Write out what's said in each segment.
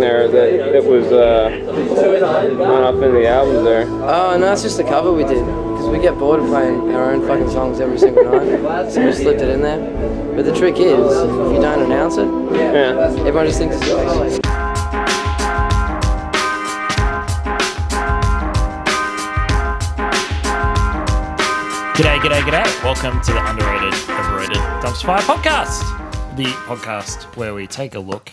there that was not up in the albums there. Oh, no, it's just a cover we did. Because we get bored of playing our own fucking songs every single night. So we slipped it in there. But the trick is, if you don't announce it, everyone just thinks it's yours. G'day. Welcome to the Underrated, Overrated Dumpster Fire podcast. The podcast where we take a look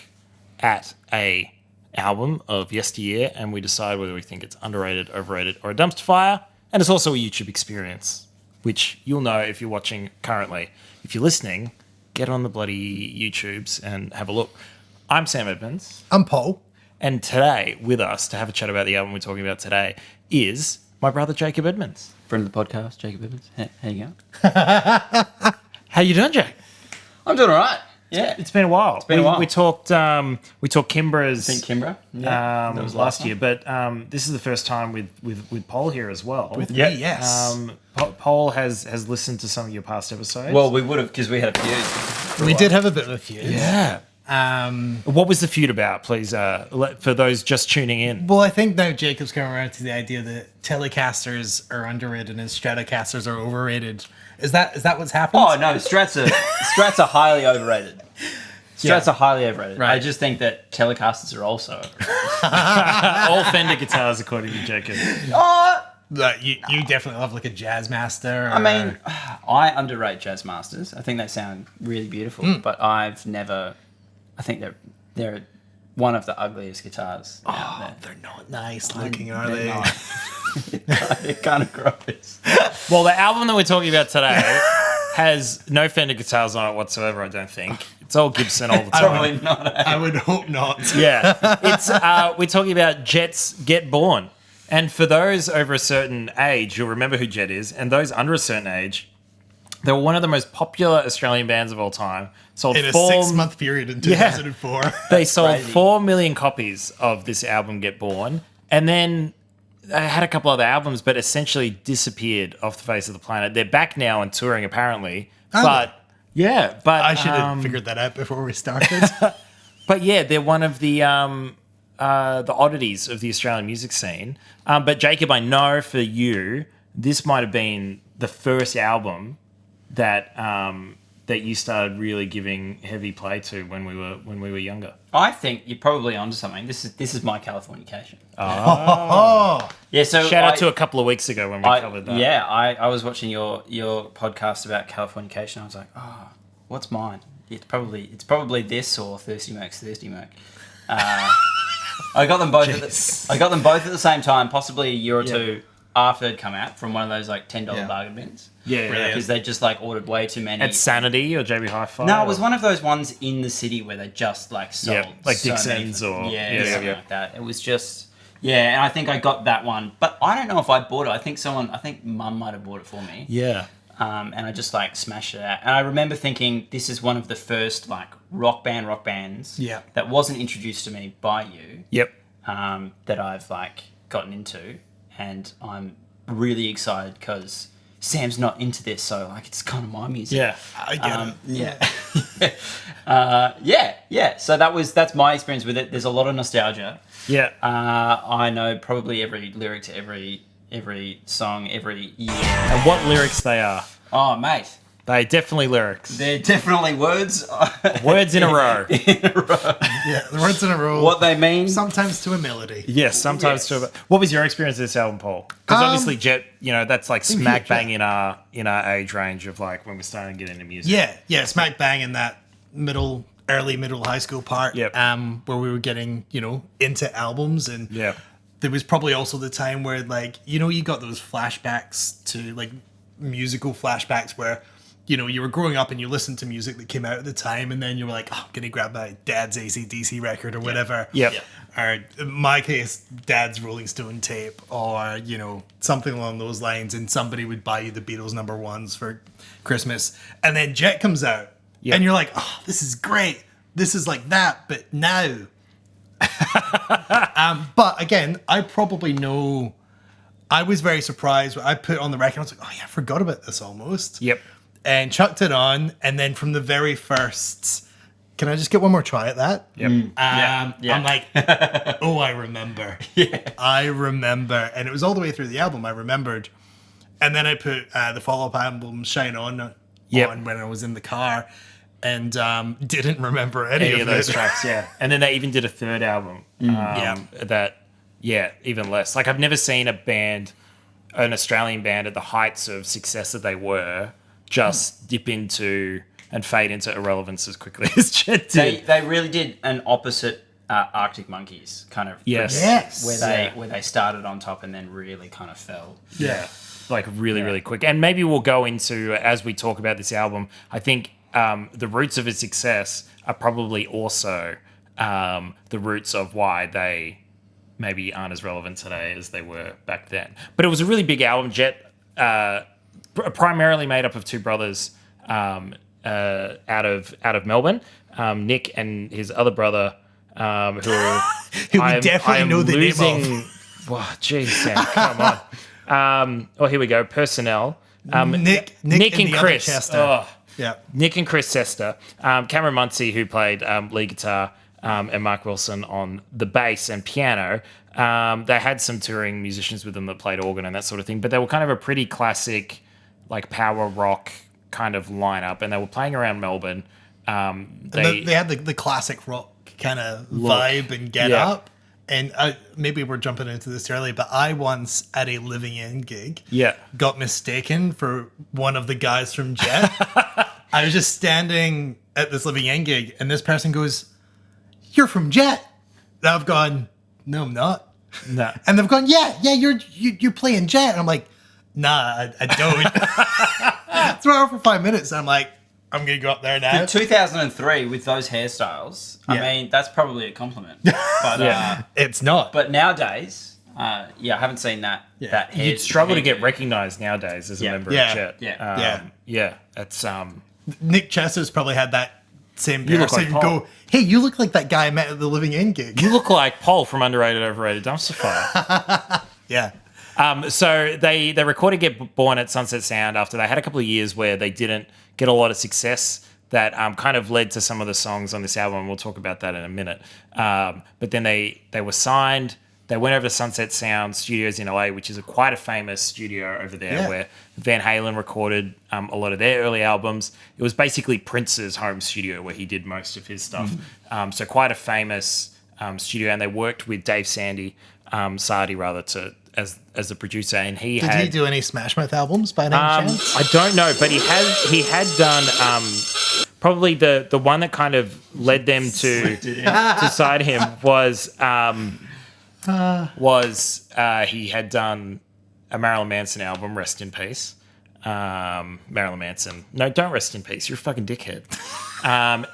at a album of yesteryear and we decide whether we think it's underrated, overrated, or a dumpster fire. And it's also a YouTube experience, which you'll know if you're watching currently. If you're listening, get on the bloody YouTubes and have a look. I'm Sam Edmonds. I'm Paul. And today, with us to have a chat about the album we're talking about today is my brother Jacob Edmonds. Friend of the podcast, Jacob Edmonds. How you going? How you doing, Jake? I'm doing all right. Yeah, It's been a while. been a while. We talked Kimbra's I think Kimbra. Yeah, that was last year, but this is the first time with Paul here as well. With me, yes. Paul has listened to some of your past episodes. Well, we would have because we had a feud. We did have a bit of a feud. yeah. What was the feud about, please? For those just tuning in. Well, I think now Jacob's coming around to the idea that Telecasters are underrated and Stratocasters are overrated. Is that what's happened? Oh no, Strats are highly overrated. Strats are highly overrated. Right. I just think that Telecasters are also overrated. All Fender guitars, according to Jacob. Like, you definitely love like a jazz master. I mean, I underrate Jazz Masters. I think they sound really beautiful, but I've never. I think they're one of the ugliest guitars. out there. they're not nice looking, are They're they? not. They're kind of gross. Well, the album that we're talking about today has no Fender guitars on it whatsoever, I don't think. It's all Gibson all the time. Probably not. I would hope not. Yeah. It's we're talking about Jet's Get Born. And for those over a certain age, you'll remember who Jet is. And those under a certain age, they were one of the most popular Australian bands of all time. Sold In a 6-month period in 2004. They sold Crazy. 4 million copies of this album, Get Born. And then they had a couple other albums, but essentially disappeared off the face of the planet. They're back now and touring, apparently. But I should have figured that out before we started. But yeah, they're one of the oddities of the Australian music scene. But Jacob, I know for you, this might have been the first album that that you started really giving heavy play to when we were younger. I think you're probably onto something. This is my Californication. Oh. Yeah. So Shout out to a couple of weeks ago when we covered that. Yeah, I was watching your podcast about Californication. I was like, oh, what's mine? It's probably this or Thirsty Merc's Thirsty Merc. I got them both. I got them both at the same time, possibly a year or two after they'd come out from one of those like $10 bargain bins. Yeah. Because they just like ordered way too many. At Sanity or JB Hi-Fi? No, it was one of those ones in the city where they just like sold. like so Dixon's many. or something like that. It was just and I think I got that one, but I don't know if I bought it. I think Mum might have bought it for me. Yeah. And I just like smashed it out. And I remember thinking this is one of the first like rock bands that wasn't introduced to me by you. Yep. That I've like gotten into, and I'm really excited because Sam's not into this, so like it's kind of my music. Yeah. I get it. Yeah. So that's my experience with it. There's a lot of nostalgia. Yeah. I know probably every lyric to every song every year. And what lyrics they are. Oh, mate. They definitely lyrics. They're definitely words. Words in a row. Yeah, the words in a row. What they mean. Sometimes to a melody. Yes, sometimes too. What was your experience of this album, Paul? Because obviously, Jet, that's like smack bang in our age range of like when we're starting to get into music. Yeah, smack bang in that early middle high school part. Yep. Where we were getting, into albums, and there was probably also the time where like, you got those flashbacks to like musical flashbacks where you were growing up and you listened to music that came out at the time, and then you were like, oh, I'm going to grab my dad's AC/DC record or whatever. Yep. Or in my case, dad's Rolling Stone tape, or, something along those lines, and somebody would buy you the Beatles #1s for Christmas. And then Jet comes out, and you're like, oh, this is great. This is like that, but now. But again, I probably know. I was very surprised when I put it on the record. I was like, oh yeah, I forgot about this almost. Yep. And chucked it on, and then from the very first can I just get one more try at that? Yep. I'm like, oh, I remember. I remember. And it was all the way through the album, I remembered. And then I put the follow-up album, Shine On, on when I was in the car. And didn't remember any of those it. tracks, And then they even did a third album. Even less. Like, I've never seen an Australian band at the heights of success that they were, just dip into and fade into irrelevance as quickly as Jet did. They really did an opposite Arctic Monkeys kind of where they started on top and then really kind of fell. Like really quick. And maybe we'll go into, as we talk about this album, I think the roots of its success are probably also the roots of why they maybe aren't as relevant today as they were back then. But it was a really big album. Jet, primarily made up of two brothers out of Melbourne, Nick and his other brother, who we definitely know the name of. Wow, geez, Sam, come on. Here we go. Personnel. Nick and Chris. Chester. Nick and Chris Chester. Cameron Muncie, who played lead guitar, and Mark Wilson on the bass and piano. They had some touring musicians with them that played organ and that sort of thing, but they were kind of a pretty classic, like, power rock kind of lineup, and they were playing around Melbourne. They had the classic rock kind of vibe and get up. And maybe we're jumping into this early, but I once at a Living In gig got mistaken for one of the guys from Jet. I was just standing at this Living In gig, and this person goes, "You're from Jet." And I've gone, "No, I'm not." No. And they've gone, "Yeah, you're playing Jet." And I'm like, "Nah, I don't." Throw out for 5 minutes. And I'm like, I'm going to go up there now. In 2003, with those hairstyles, I mean, that's probably a compliment. But it's not. But nowadays, I haven't seen that. That hair, you'd struggle to get recognised nowadays as a member of Jet. It's Nick Chester's probably had that same You look person like Paul. go, "Hey, you look like that guy I met at the Living In gig." You look like Paul from Underrated, Overrated, Dumpster Fire. So they recorded Get Born at Sunset Sound after they had a couple of years where they didn't get a lot of success that kind of led to some of the songs on this album. We'll talk about that in a minute. But then they were signed. They went over to Sunset Sound Studios in LA, which is quite a famous studio over there where Van Halen recorded a lot of their early albums. It was basically Prince's home studio where he did most of his stuff. So quite a famous studio. And they worked with Dave Sardi as the producer, and Did he do any Smash Mouth albums by any chance? I don't know, but he had done probably the one that kind of led them to decide him was he had done a Marilyn Manson album, Rest in Peace. Marilyn Manson. No, don't rest in peace. You're a fucking dickhead.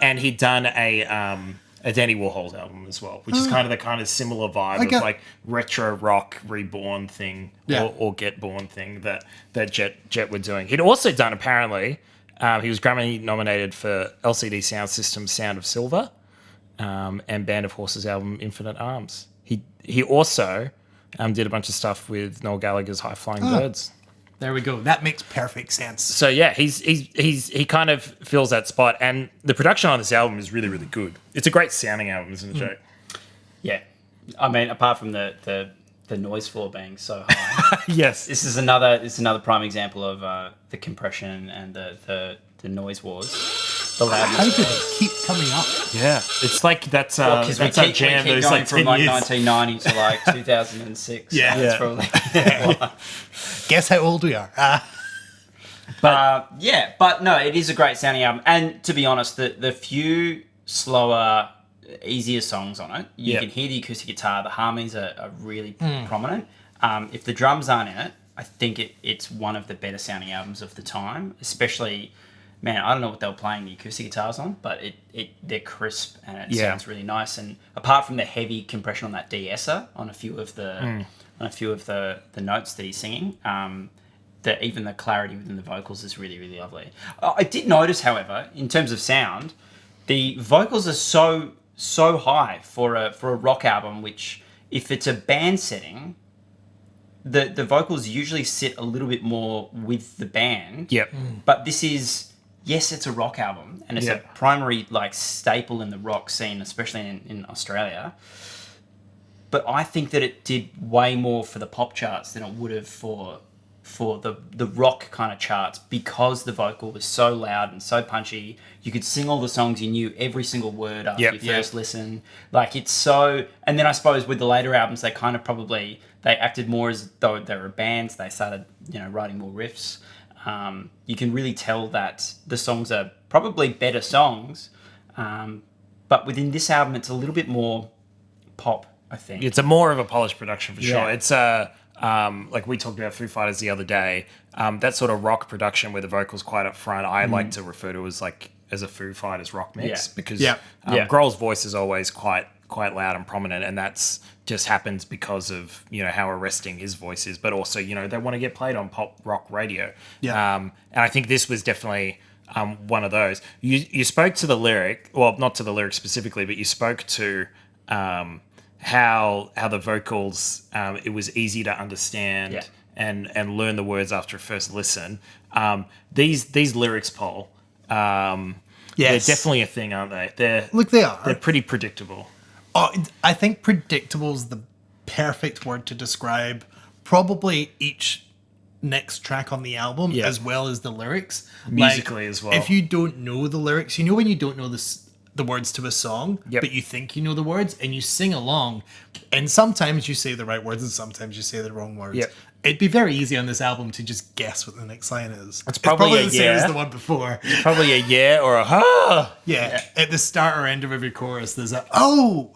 And he'd done a Danny Warhol's album as well, which is kind of similar vibe of like retro rock reborn thing or Get Born thing that Jet were doing. He'd also done, apparently, he was Grammy nominated for LCD Sound System's Sound of Silver and Band of Horses' album Infinite Arms. He also did a bunch of stuff with Noel Gallagher's High Flying Birds. There we go. That makes perfect sense. So he kind of fills that spot, and the production on this album is really, really good. It's a great sounding album, isn't it, Jake? Yeah, I mean, apart from the noise floor being so high, yes, this is another prime example of the compression and the noise wars. The loudness. How do they keep coming up? Yeah, it's like that's we keep jam. going from like 1990 to like 2006. Yeah, that's probably. Guess how old we are. But no, it is a great sounding album. And to be honest, the few slower, easier songs on it, you can hear the acoustic guitar. The harmonies are really prominent. If the drums aren't in it, I think it's one of the better sounding albums of the time. Especially, man, I don't know what they were playing the acoustic guitars on, but they're crisp and it sounds really nice. And apart from the heavy compression on that de-esser on a few of the notes that he's singing, even the clarity within the vocals is really, really lovely. I did notice, however, in terms of sound, the vocals are so high for a rock album, which if it's a band setting, the vocals usually sit a little bit more with the band. Yep. But this is yes, it's a rock album, and it's a primary like staple in the rock scene, especially in Australia. But I think that it did way more for the pop charts than it would have for the rock kind of charts, because the vocal was so loud and so punchy. You could sing all the songs, you knew every single word after you first listen. Like, it's so... And then I suppose with the later albums, they kind of probably... They acted more as though they were bands. They started, writing more riffs. You can really tell that the songs are probably better songs. But within this album, it's a little bit more pop, I think. It's a more of a polished production for sure. It's like we talked about Foo Fighters the other day, that sort of rock production where the vocals quite up front, I like to refer to as a Foo Fighters rock mix, because Grohl's voice is always quite loud and prominent, and that's just happens because of how arresting his voice is, but also they want to get played on pop rock radio. And I think this was definitely one of those. You spoke to the lyric, well, not to the lyric specifically, but you spoke to how the vocals, it was easy to understand and learn the words after a first listen. These lyrics, Paul, they're definitely a thing, aren't they? They are. They're pretty predictable. Oh, I think predictable is the perfect word to describe probably each next track on the album, as well as the lyrics. Musically as well. If you don't know the lyrics, when you don't know the words to a song, but you think you know the words, and you sing along, and sometimes you say the right words and sometimes you say the wrong words. It'd be very easy on this album to just guess what the next line is. It's probably the same as the one before. It's probably a yeah or a ha. At the start or end of every chorus, there's a oh.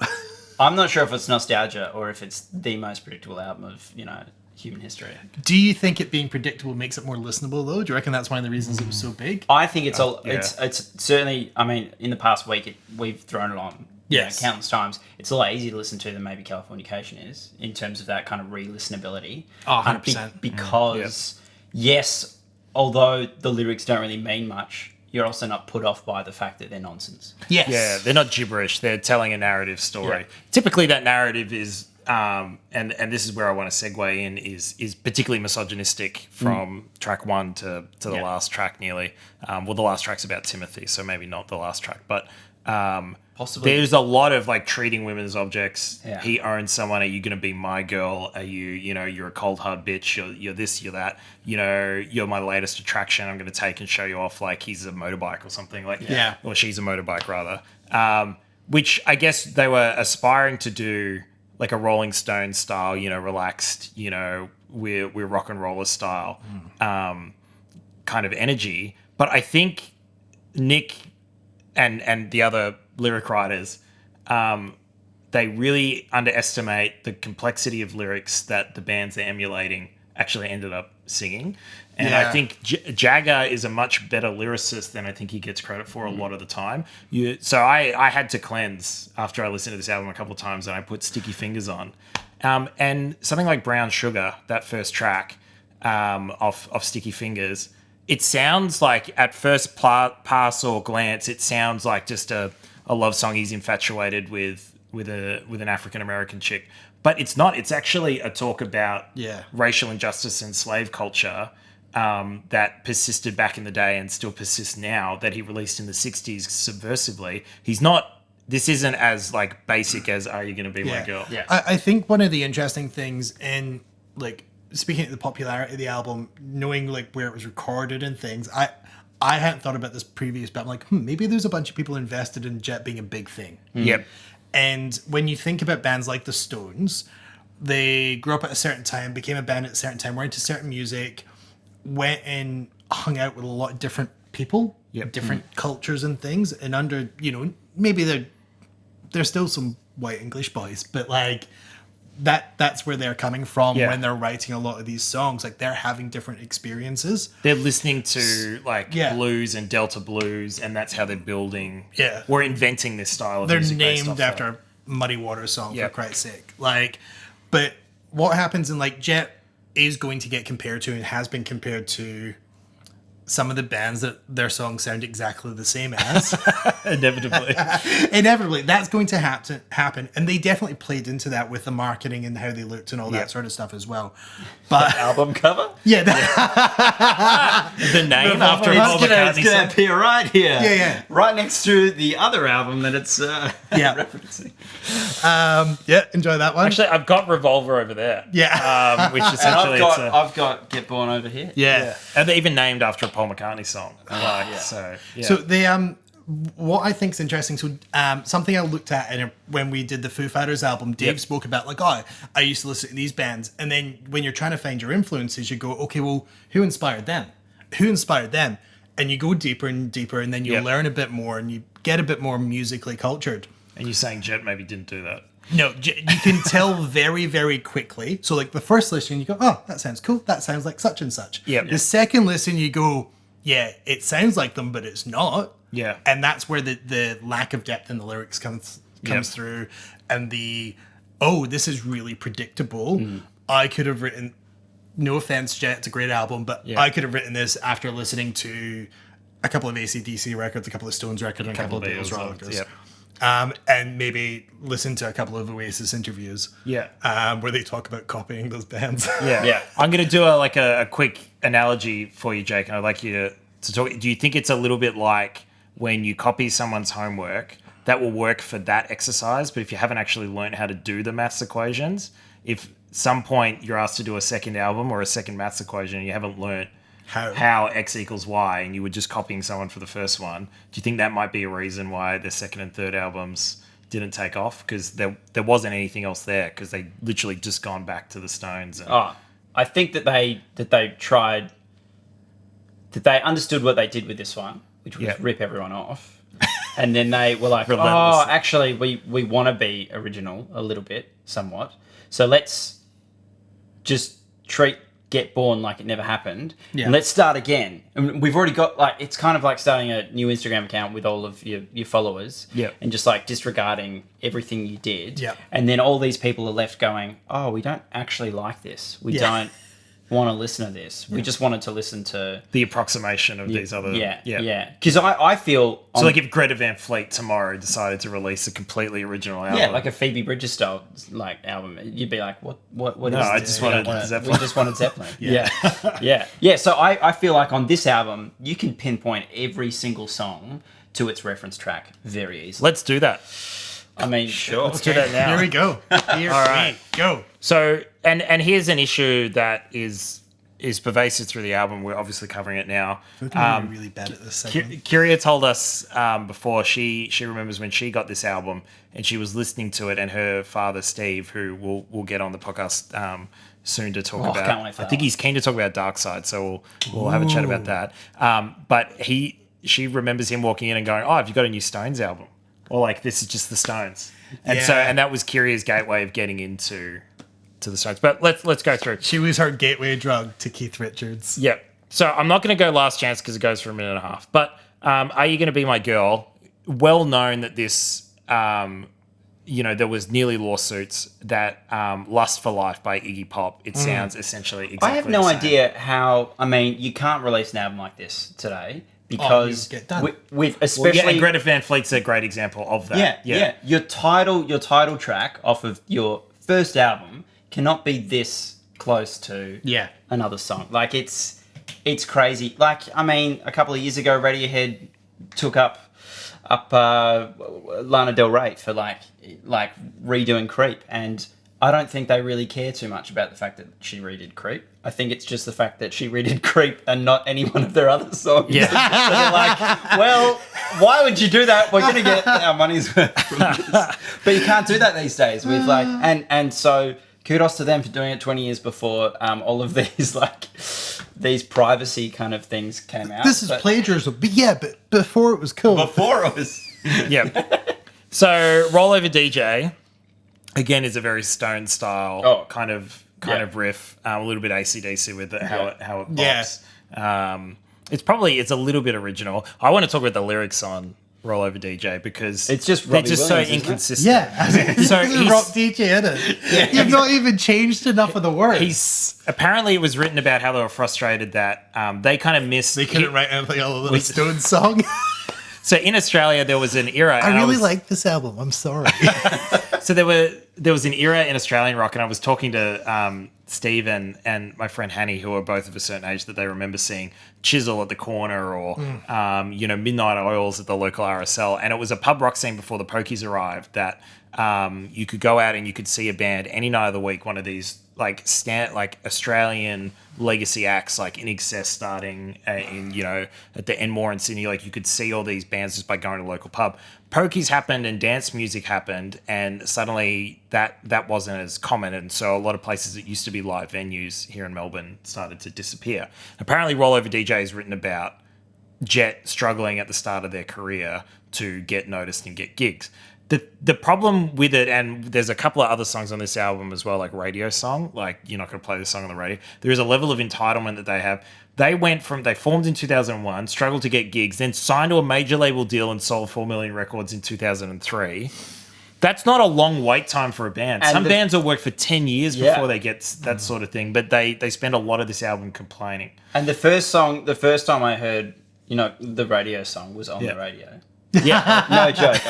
I'm not sure if it's nostalgia or if it's the most predictable album of human history. Do you think it being predictable makes it more listenable though? Do you reckon that's one of the reasons it was so big? I think it's it's certainly. I mean, in the past week we've thrown it on. Countless times. It's a lot easier to listen to than maybe Californication is in terms of that kind of re-listenability. 100%. Because, yes, although the lyrics don't really mean much, you're also not put off by the fact that they're nonsense. Yes. Yeah, they're not gibberish. They're telling a narrative story. Typically, that narrative is, and this is where I want to segue in, is particularly misogynistic from track one to the last track nearly. Well, the last track's about Timothy, so maybe not the last track, but... Possibly. There's a lot of treating women as objects. He owns someone. Are you going to be my girl? Are you, you're a cold hard bitch. You're this, you're that. You're my latest attraction. I'm going to take and show you off like he's a motorbike or something or she's a motorbike rather. Which I guess they were aspiring to do like a Rolling Stone style, relaxed, we're rock and roller style, kind of energy. But I think Nick and the other lyric writers, they really underestimate the complexity of lyrics that the bands they're emulating actually ended up singing. And I think Jagger is a much better lyricist than I think he gets credit for a lot of the time. So I had to cleanse after I listened to this album a couple of times, and I put Sticky Fingers on. And something like Brown Sugar, that first track of Sticky Fingers, it sounds like at first pass or glance, it sounds like just a love song he's infatuated with an African American chick, but it's not. It's actually a talk about racial injustice and slave culture that persisted back in the day and still persists now. That he released in the '60s subversively. He's not. This isn't as basic as "Are you going to be my girl?" I think one of the interesting things in speaking of the popularity of the album, knowing where it was recorded and things, I hadn't thought about this previous, but I'm like, maybe there's a bunch of people invested in Jet being a big thing. Yep. And when you think about bands like the Stones, they grew up at a certain time, became a band at a certain time, were into certain music, went and hung out with a lot of different people, different cultures and things, and under, maybe there's still some white English boys, but that's where they're coming from when they're writing a lot of these songs. They're having different experiences. They're listening to blues and Delta blues, and that's how they're building. Yeah, we're inventing this style of they're music. They're named after a Muddy Waters song, for Christ's sake. But what happens in Jet is going to get compared to and has been compared to some of the bands that their songs sound exactly the same as. Inevitably. That's going to happen. And they definitely played into that with the marketing and how they looked and all that sort of stuff as well. But Album cover? yeah, The name after Paul It's McCartney gonna song. appear right here. Yeah. Right next to the other album that it's referencing. Enjoy that one. Actually, I've got Revolver over there. Yeah. Which And essentially I've got Get Born over here. yeah. and they're even named after a Paul McCartney song. So they what I think is interesting, so something I looked at when we did the Foo Fighters album, Dave spoke about like, I used to listen to these bands, and then when you're trying to find your influences, you go, okay, well, who inspired them? And you go deeper and deeper, and then you learn a bit more, and you get a bit more musically cultured. And you're saying Jet maybe didn't do that. No, you can tell very, very quickly. So like the first listen, you go, oh, that sounds cool. That sounds like such and such. Yep. The second listen, you go, yeah, it sounds like them, but it's not. Yeah. And that's where the lack of depth in the lyrics comes through. And this is really predictable. I could have written, no offense, Jet, it's a great album, but I could have written this after listening to a couple of AC/DC records, a couple of Stones records, and a couple of Beatles records. Yep. And maybe listen to a couple of Oasis interviews. Where they talk about copying those bands. I'm going to do a quick analogy for you, Jake, and I'd like you to talk. Do you think it's a little bit like when you copy someone's homework, that will work for that exercise, but if you haven't actually learned how to do the maths equations, if some point you're asked to do a second album or a second maths equation and you haven't learned how X equals Y and you were just copying someone for the first one, do you think that might be a reason why the second and third albums didn't take off? Because there wasn't anything else there, because they literally just gone back to the Stones. And... I think that they tried, that they understood what they did with this one, which was rip everyone off. And then they were like, actually, we want to be original a little bit, somewhat. So let's just treat Get Born like it never happened. Yeah. And let's start again. And we've already got, it's kind of like starting a new Instagram account with all of your followers. Yeah. And just disregarding everything you did. Yeah. And then all these people are left going, we don't actually like this. We don't want to listen to this. We just wanted to listen to the approximation of these other... Yeah. Because I feel... So if Greta Van Fleet tomorrow decided to release a completely original album... Yeah, like a Phoebe Bridgers style album, you'd be like, what is this? I just wanted Zeppelin. We just wanted Zeppelin. Yeah. So I feel like on this album, you can pinpoint every single song to its reference track very easily. Let's do that. I mean, sure. Let's do that now. Here we go. Here we go. So, and here's an issue that is pervasive through the album. We're obviously covering it now. I'm really bad at this segment. Kyria told us before she remembers when she got this album and she was listening to it, and her father Steve, who we'll get on the podcast soon to talk about. Can't wait for I think he's keen to talk about Dark Side, so we'll have a chat about that. But she remembers him walking in and going, have you got a new Stones album? Or this is just the Stones. And so that was Kyria's gateway of getting into the Stones. But let's go through. She was her gateway drug to Keith Richards. Yep. So I'm not going to go last chance because it goes for a minute and a half. But Are You Gonna Be My Girl? Well known that this, there was nearly lawsuits that Lust for Life by Iggy Pop. It sounds essentially exactly I have no the same. idea how, you can't release an album like this today. Because with especially and Greta Van Fleet's a great example of that. Yeah. Your title track off of your first album cannot be this close to another song. It's crazy. A couple of years ago, Radiohead took up Lana Del Rey for redoing Creep, and I don't think they really care too much about the fact that she redid Creep. I think it's just the fact that she redid Creep and not any one of their other songs. Yeah. So they're like, well, why would you do that? We're going to get our money's worth from this. But you can't do that these days. With and so kudos to them for doing it 20 years before all of these these privacy kind of things came out. This is plagiarism. But before it was cool. Before it was... Yeah. So Rollover DJ, again, is a very Stone style kind of riff, a little bit AC/DC with it, how it pops. It's a little bit original. I want to talk about the lyrics on Rollover DJ because it's just they're Robbie just Williams, so inconsistent. Yeah, so he's rock DJ, isn't it? You've not even changed enough of the words. He's apparently it was written about how they were frustrated that they kind of missed. They couldn't write anything other than a Stones song. So in Australia, there was an era. I really like this album. I'm sorry. So there was an era in Australian rock, and I was talking to Steve and my friend Hanny, who are both of a certain age, that they remember seeing Chisel at the corner or Midnight Oils at the local RSL, and it was a pub rock scene before the Pokies arrived that you could go out and you could see a band any night of the week, one of these like Australian legacy acts like In Excess starting at the Enmore in Sydney. Like you could see all these bands just by going to a local pub. Pokies happened and dance music happened, and suddenly that wasn't as common, and so a lot of places that used to be live venues here in Melbourne started to disappear. Apparently Rollover DJ has written about Jet struggling at the start of their career to get noticed and get gigs. The problem with it, and there's a couple of other songs on this album as well, like Radio Song, like you're not going to play this song on the radio. There is a level of entitlement that they have. They formed in 2001, struggled to get gigs, then signed to a major label deal and sold 4 million records in 2003. That's not a long wait time for a band. And some bands will work for 10 years before they get that sort of thing, but they spend a lot of this album complaining. And the first time I heard, the Radio Song was on the radio. Yeah, no joke.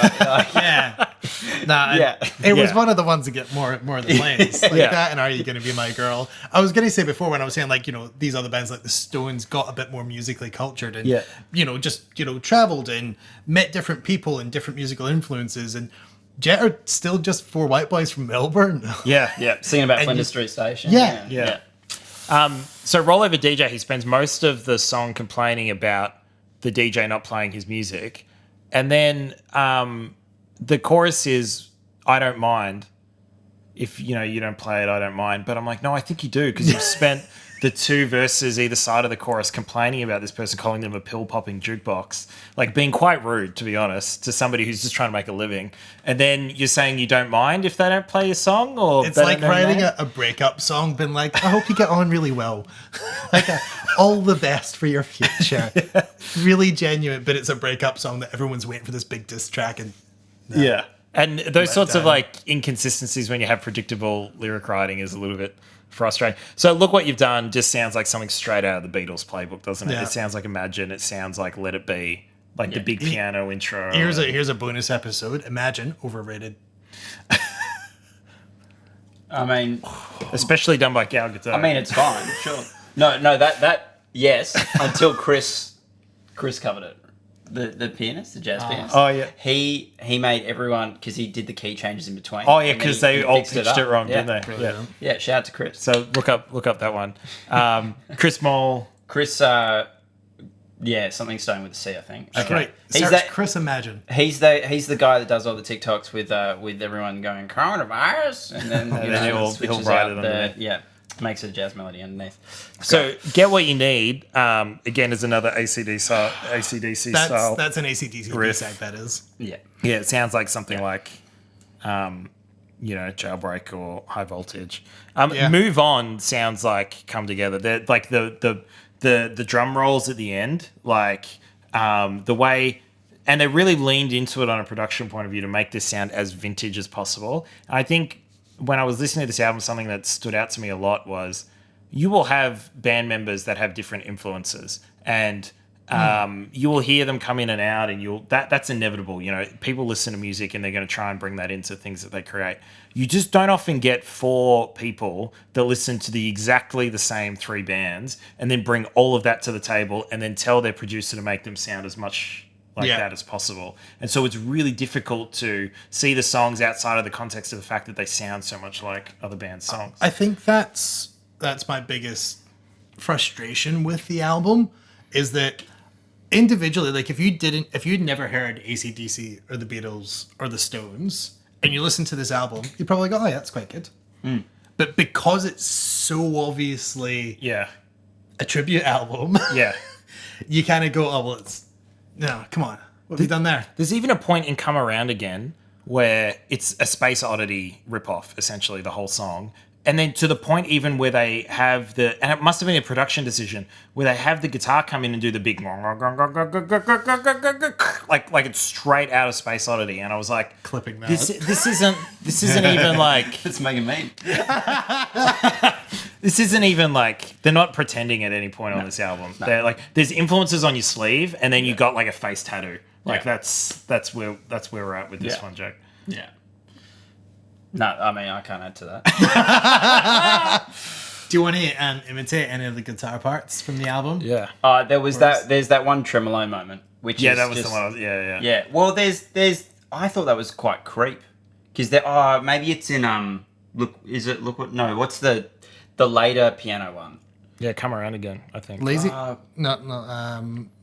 It was one of the ones that get more of the plays like that. And Are You Gonna Be My Girl? I was gonna say before when I was saying like these other bands like the Stones got a bit more musically cultured and just traveled and met different people and different musical influences, and Jet are still just 4 white boys from Melbourne. Singing about Flinders Street Station. Yeah. So Rollover DJ, he spends most of the song complaining about the DJ not playing his music. And then the chorus is, I don't mind. If, you don't play it, I don't mind. But I'm like, no, I think you do, because you've spent the 2 verses either side of the chorus complaining about this person, calling them a pill-popping jukebox, like being quite rude, to be honest, to somebody who's just trying to make a living. And then you're saying you don't mind if they don't play your song? Or it's like writing a breakup song, been like, I hope you get on really well. All the best for your future. Really genuine, but it's a breakup song that everyone's waiting for this big diss track. And and those sorts of like inconsistencies when you have predictable lyric writing is a little bit frustrating. So Look What You've Done just sounds like something straight out of the Beatles playbook, doesn't it? It sounds like Imagine. It sounds like Let It Be, like the big piano intro. Here's a bonus episode. Imagine, overrated. I mean, especially done by Gal Gadot. I mean, it's fine. Sure. No, that yes, until Chris covered it. The pianist, the jazz pianist. Oh yeah. He made everyone, because he did the key changes in between. Oh yeah, because they all pitched it wrong, didn't they? Brilliant. Yeah. Shout out to Chris. So look up that one. Chris Moll. Chris. Something starting with a C, I think. Okay. Right. Search Chris Imagine. He's the guy that does all the TikToks with everyone going coronavirus, and then he'll write it underneath. Makes it a jazz melody underneath. So Get What You Need, again, is another AC/DC style. That's an AC/DC riff. That is. Yeah. Yeah, it sounds like something like, Jailbreak or High Voltage. Move On sounds like Come Together. They're like the drum rolls at the end, like the way, and they really leaned into it on a production point of view to make this sound as vintage as possible. And I think when I was listening to this album, something that stood out to me a lot was you will have band members that have different influences, and you will hear them come in and out, and that's inevitable. People listen to music and they're going to try and bring that into things that they create. You just don't often get 4 people that listen to exactly the same 3 bands and then bring all of that to the table and then tell their producer to make them sound as much that as possible. And so it's really difficult to see the songs outside of the context of the fact that they sound so much like other bands' songs. I think that's my biggest frustration with the album, is that individually, like if you'd never heard AC/DC or the Beatles or the Stones and you listen to this album, you'd probably go, oh yeah, that's quite good. But because it's so obviously a tribute album, you kind of go, oh well, no, come on. What have you done there? There's even a point in Come Around Again where it's a Space Oddity ripoff, essentially, the whole song. And then to the point even where they have and it must have been a production decision, where they have the guitar come in and do the big like it's straight out of Space Oddity. And I was like, clipping that. This isn't even like it's making me. This isn't even like they're not pretending at any point on this album. They're like there's influences on your sleeve, and then you got like a face tattoo. Like that's where we're at with this one, Jake. Yeah. No, I mean I can't add to that. Do you want to imitate any of the guitar parts from the album? Yeah. There's that one tremolo moment, which is that was just, the one. Yeah. Yeah. Well, there's. I thought that was quite creep, because maybe it's in what's the later piano one? Yeah, Come Around Again, I think. Lazy?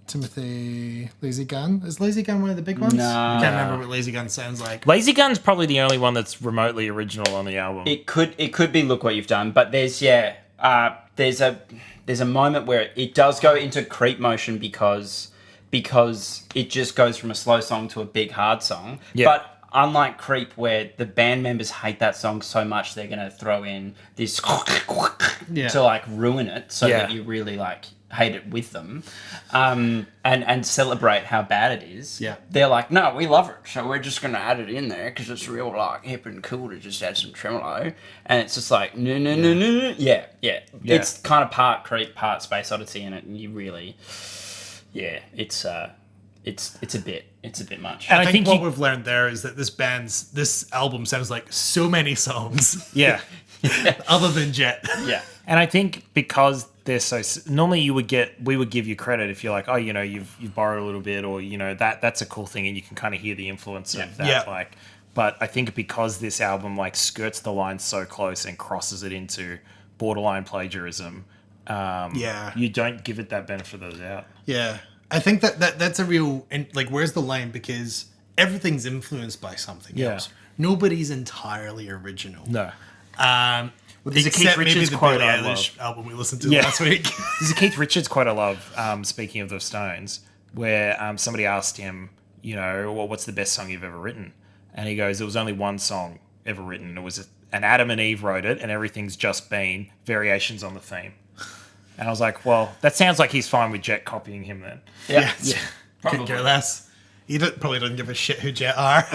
Timothy Lazy Gun? Is Lazy Gun one of the big ones? No. I can't remember what Lazy Gun sounds like. Lazy Gun's probably the only one that's remotely original on the album. It could be Look What You've Done, but there's a moment where it does go into creep motion because it just goes from a slow song to a big hard song. Yeah. But unlike Creep, where the band members hate that song so much they're going to throw in this to like ruin it so that you really like hate it with them, and celebrate how bad it is. Yeah, they're like, no, we love it, so we're just going to add it in there because it's real like hip and cool to just add some tremolo. And it's just like no. Yeah. It's kind of part Creep, part Space Oddity in it, and you really, it's a bit much. And I think what we've learned there is that this album sounds like so many songs. Yeah. Other than Jet. Yeah. And I think because they're so normally we would give you credit if you're like, oh, you know, you've borrowed a little bit, or you know that's a cool thing, and you can kind of hear the influence of that. Yeah. Like, but I think because this album like skirts the line so close and crosses it into borderline plagiarism, you don't give it that benefit of the doubt. Yeah. I think that's a real, like, where's the line? Because everything's influenced by something else. Nobody's entirely original. No. There's a Keith Richards quote I love. Album we listened to last week. There's a Keith Richards quote I love, speaking of the Stones, where somebody asked him, you know, well, what's the best song you've ever written? And he goes, there was only one song ever written. It was and Adam and Eve wrote it, and everything's just been variations on the theme. And I was like, well, that sounds like he's fine with Jet copying him then. Yeah. Couldn't care less. He probably doesn't give a shit who Jet are.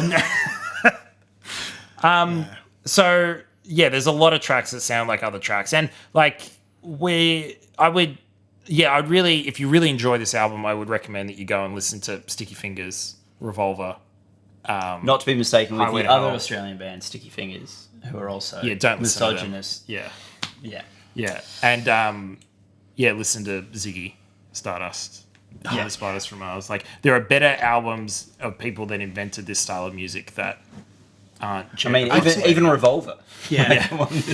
So, yeah, there's a lot of tracks that sound like other tracks. And, like, if you really enjoy this album, I would recommend that you go and listen to Sticky Fingers, Revolver. Not to be mistaken with the other Australian band, Sticky Fingers, who are also misogynist. Yeah. And, listen to Ziggy Stardust. The Spiders from Mars. Like, there are better albums of people that invented this style of music that aren't. I mean, even Revolver. Yeah.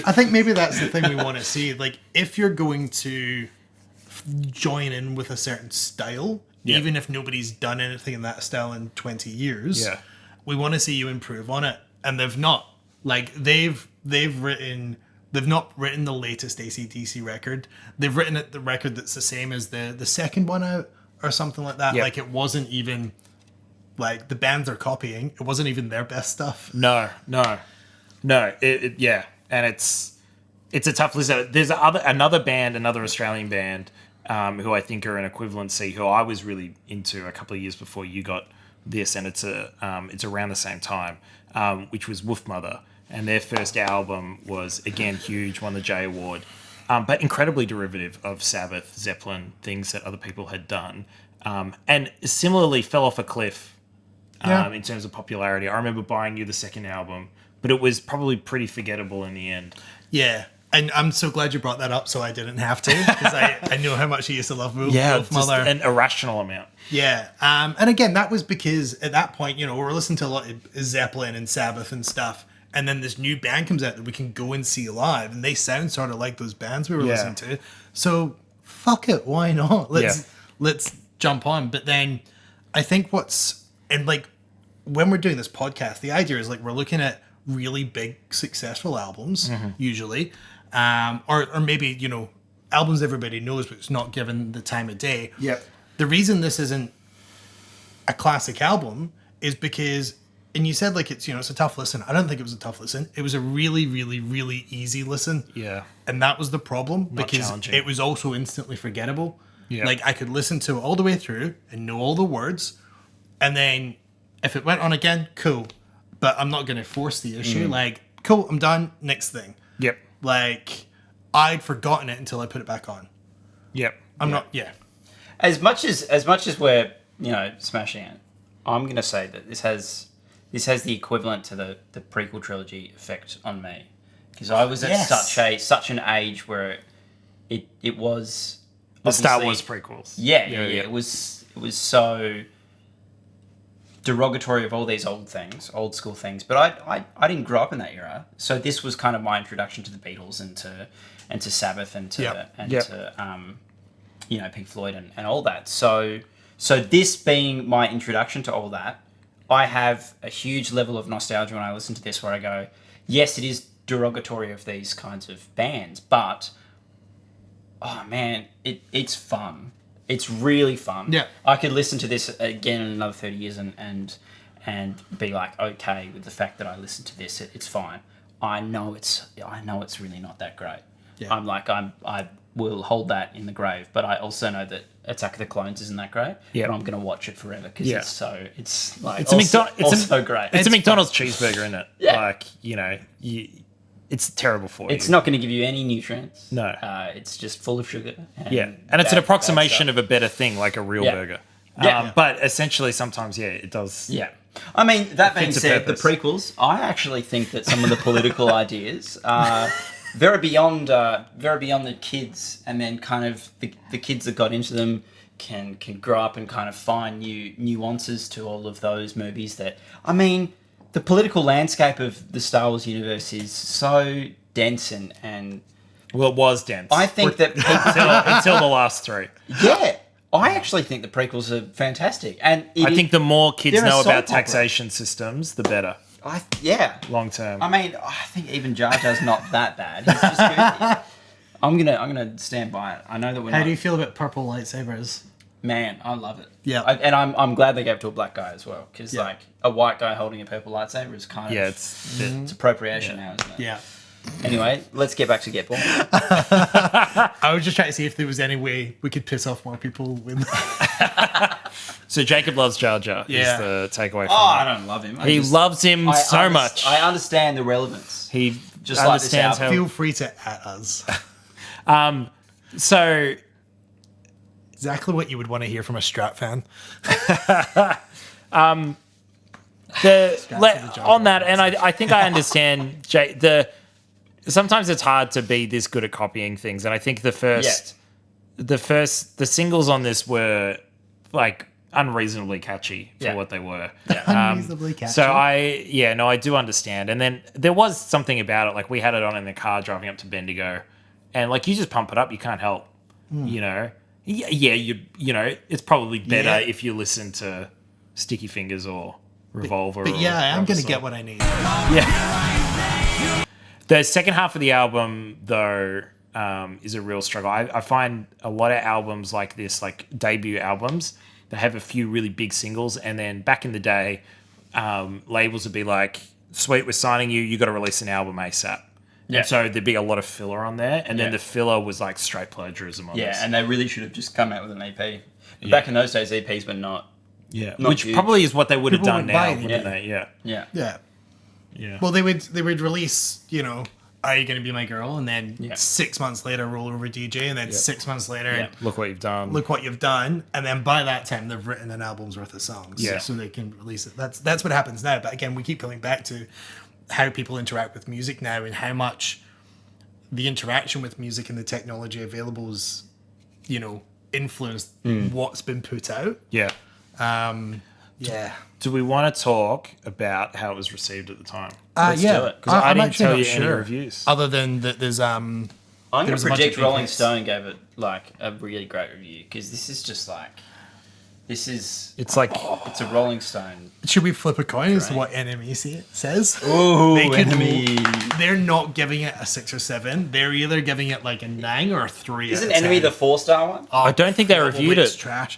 I think maybe that's the thing we want to see. Like, if you're going to join in with a certain style, even if nobody's done anything in that style in 20 years, we want to see you improve on it. And they've not. Like, they've not written the latest AC/DC record. They've written the record that's the same as the second one out or something like that. Like, it wasn't even, like, the bands are copying. It wasn't even their best stuff. No. And it's a tough list. There's another Australian band who I think are an equivalency, who I was really into a couple of years before you got this, and it's around the same time, which was Wolfmother. And their first album was, again, huge, won the J Award, but incredibly derivative of Sabbath, Zeppelin, things that other people had done. And similarly fell off a cliff in terms of popularity. I remember buying you the second album, but it was probably pretty forgettable in the end. Yeah, and I'm so glad you brought that up so I didn't have to, because I know how much you used to love Wolfmother. Just an irrational amount. Yeah, and again, that was because at that point, you know, we were listening to a lot of Zeppelin and Sabbath and stuff. And then this new band comes out that we can go and see live, and they sound sort of like those bands we were listening to. So fuck it, why not? Let's jump on. But then I think when we're doing this podcast, the idea is like we're looking at really big successful albums usually, or maybe, you know, albums everybody knows but it's not given the time of day. Yep. The reason this isn't a classic album is because. And you said, like, it's, you know, it's a tough listen. I don't think it was a tough listen. It was a really, really, really easy listen. Yeah. And that was the problem, because it was also instantly forgettable. Yeah. Like, I could listen to it all the way through and know all the words. And then if it went on again, cool. But I'm not going to force the issue. Like, cool, I'm done. Next thing. Yep. Like, I'd forgotten it until I put it back on. Yep. I'm not. Yeah. As much as we're smashing it, I'm going to say that this has the equivalent to the prequel trilogy effect on me, because I was at such an age where it was the Star Wars prequels. Yeah. It was so derogatory of all these old school things. But I didn't grow up in that era, so this was kind of my introduction to the Beatles and to Sabbath and to Pink Floyd and all that. So this being my introduction to all that, I have a huge level of nostalgia when I listen to this, where I go, yes, it is derogatory of these kinds of bands, but oh man, it's fun. It's really fun. Yeah. I could listen to this again in another 30 years and be like, okay with the fact that I listened to this, it's fine. I know it's really not that great. Yeah. I will hold that in the grave, but I also know that Attack of the Clones isn't that great. Yeah. But I'm going to watch it forever because it's great. It's a McDonald's cheeseburger, isn't it? Yeah. It's terrible for you. It's not going to give you any nutrients. No. It's just full of sugar. And it's an approximation of a better thing, like a real burger. Yeah. But essentially, sometimes, it does. Yeah. I mean, that being said, the prequels, I actually think that some of the political ideas are very beyond the kids, and then kind of the kids that got into them can grow up and kind of find new nuances to all of those movies. That, I mean, the political landscape of the Star Wars universe is so dense and well, it was dense. I think that until the last three. Yeah. I actually think the prequels are fantastic, and I think the more kids know about taxation systems, the better. Long term. I mean, I think even Jar Jar's not that bad. He's just goofy. I'm gonna stand by it. I know that we're. How do you feel about purple lightsabers? Man, I love it. Yeah, and I'm glad they gave it to a black guy as well, because like a white guy holding a purple lightsaber is kind of it's appropriation now, isn't it? Yeah. Anyway, let's get back to Get Born. I was just trying to see if there was any way we could piss off more people with. So Jacob loves Jar Jar. Is the takeaway from I don't love him. He loves him so much. I understand the relevance. He just understands how. Feel free to at us. So exactly what you would want to hear from a Strat fan. On that, and I think I understand sometimes it's hard to be this good at copying things, and I think the singles on this were like unreasonably catchy for what they were. Unreasonably catchy. So I do understand. And then there was something about it, like we had it on in the car driving up to Bendigo, and like you just pump it up, you can't help, you know. It's probably better if you listen to Sticky Fingers or Revolver. But I am going to get what I need. Yeah. The second half of the album, though, is a real struggle. I find a lot of albums like this, like debut albums, that have a few really big singles, and then back in the day, labels would be like, sweet, we're signing you, you got to release an album ASAP. Yeah. And so there'd be a lot of filler on there, and then the filler was like straight plagiarism on this. Yeah, and they really should have just come out with an EP. But back in those days, EPs were not... Yeah, which huge. Probably is what they would have done now, wouldn't they? Yeah. Well, they would release, Are You Gonna Be My Girl? And then 6 months later, Roll Over DJ, and then 6 months later, Look What You've Done. Look What You've Done, and then by that time, they've written an album's worth of songs, so they can release it. That's what happens now. But again, we keep coming back to how people interact with music now, and how much the interaction with music and the technology available is, influenced what's been put out. Yeah. Do we want to talk about how it was received at the time? Let's do it. Because I didn't tell you any reviews. Other than that there's... I'm going to predict Rolling Stone gave it like a really great review, because this is just like... It's a Rolling Stone. Should we flip a coin as to what NME says? Ooh, NME. They're not giving it a 6 or 7. They're either giving it like a 9 or a 3. Isn't NME the 4-star one? I don't think they reviewed it. It's trash.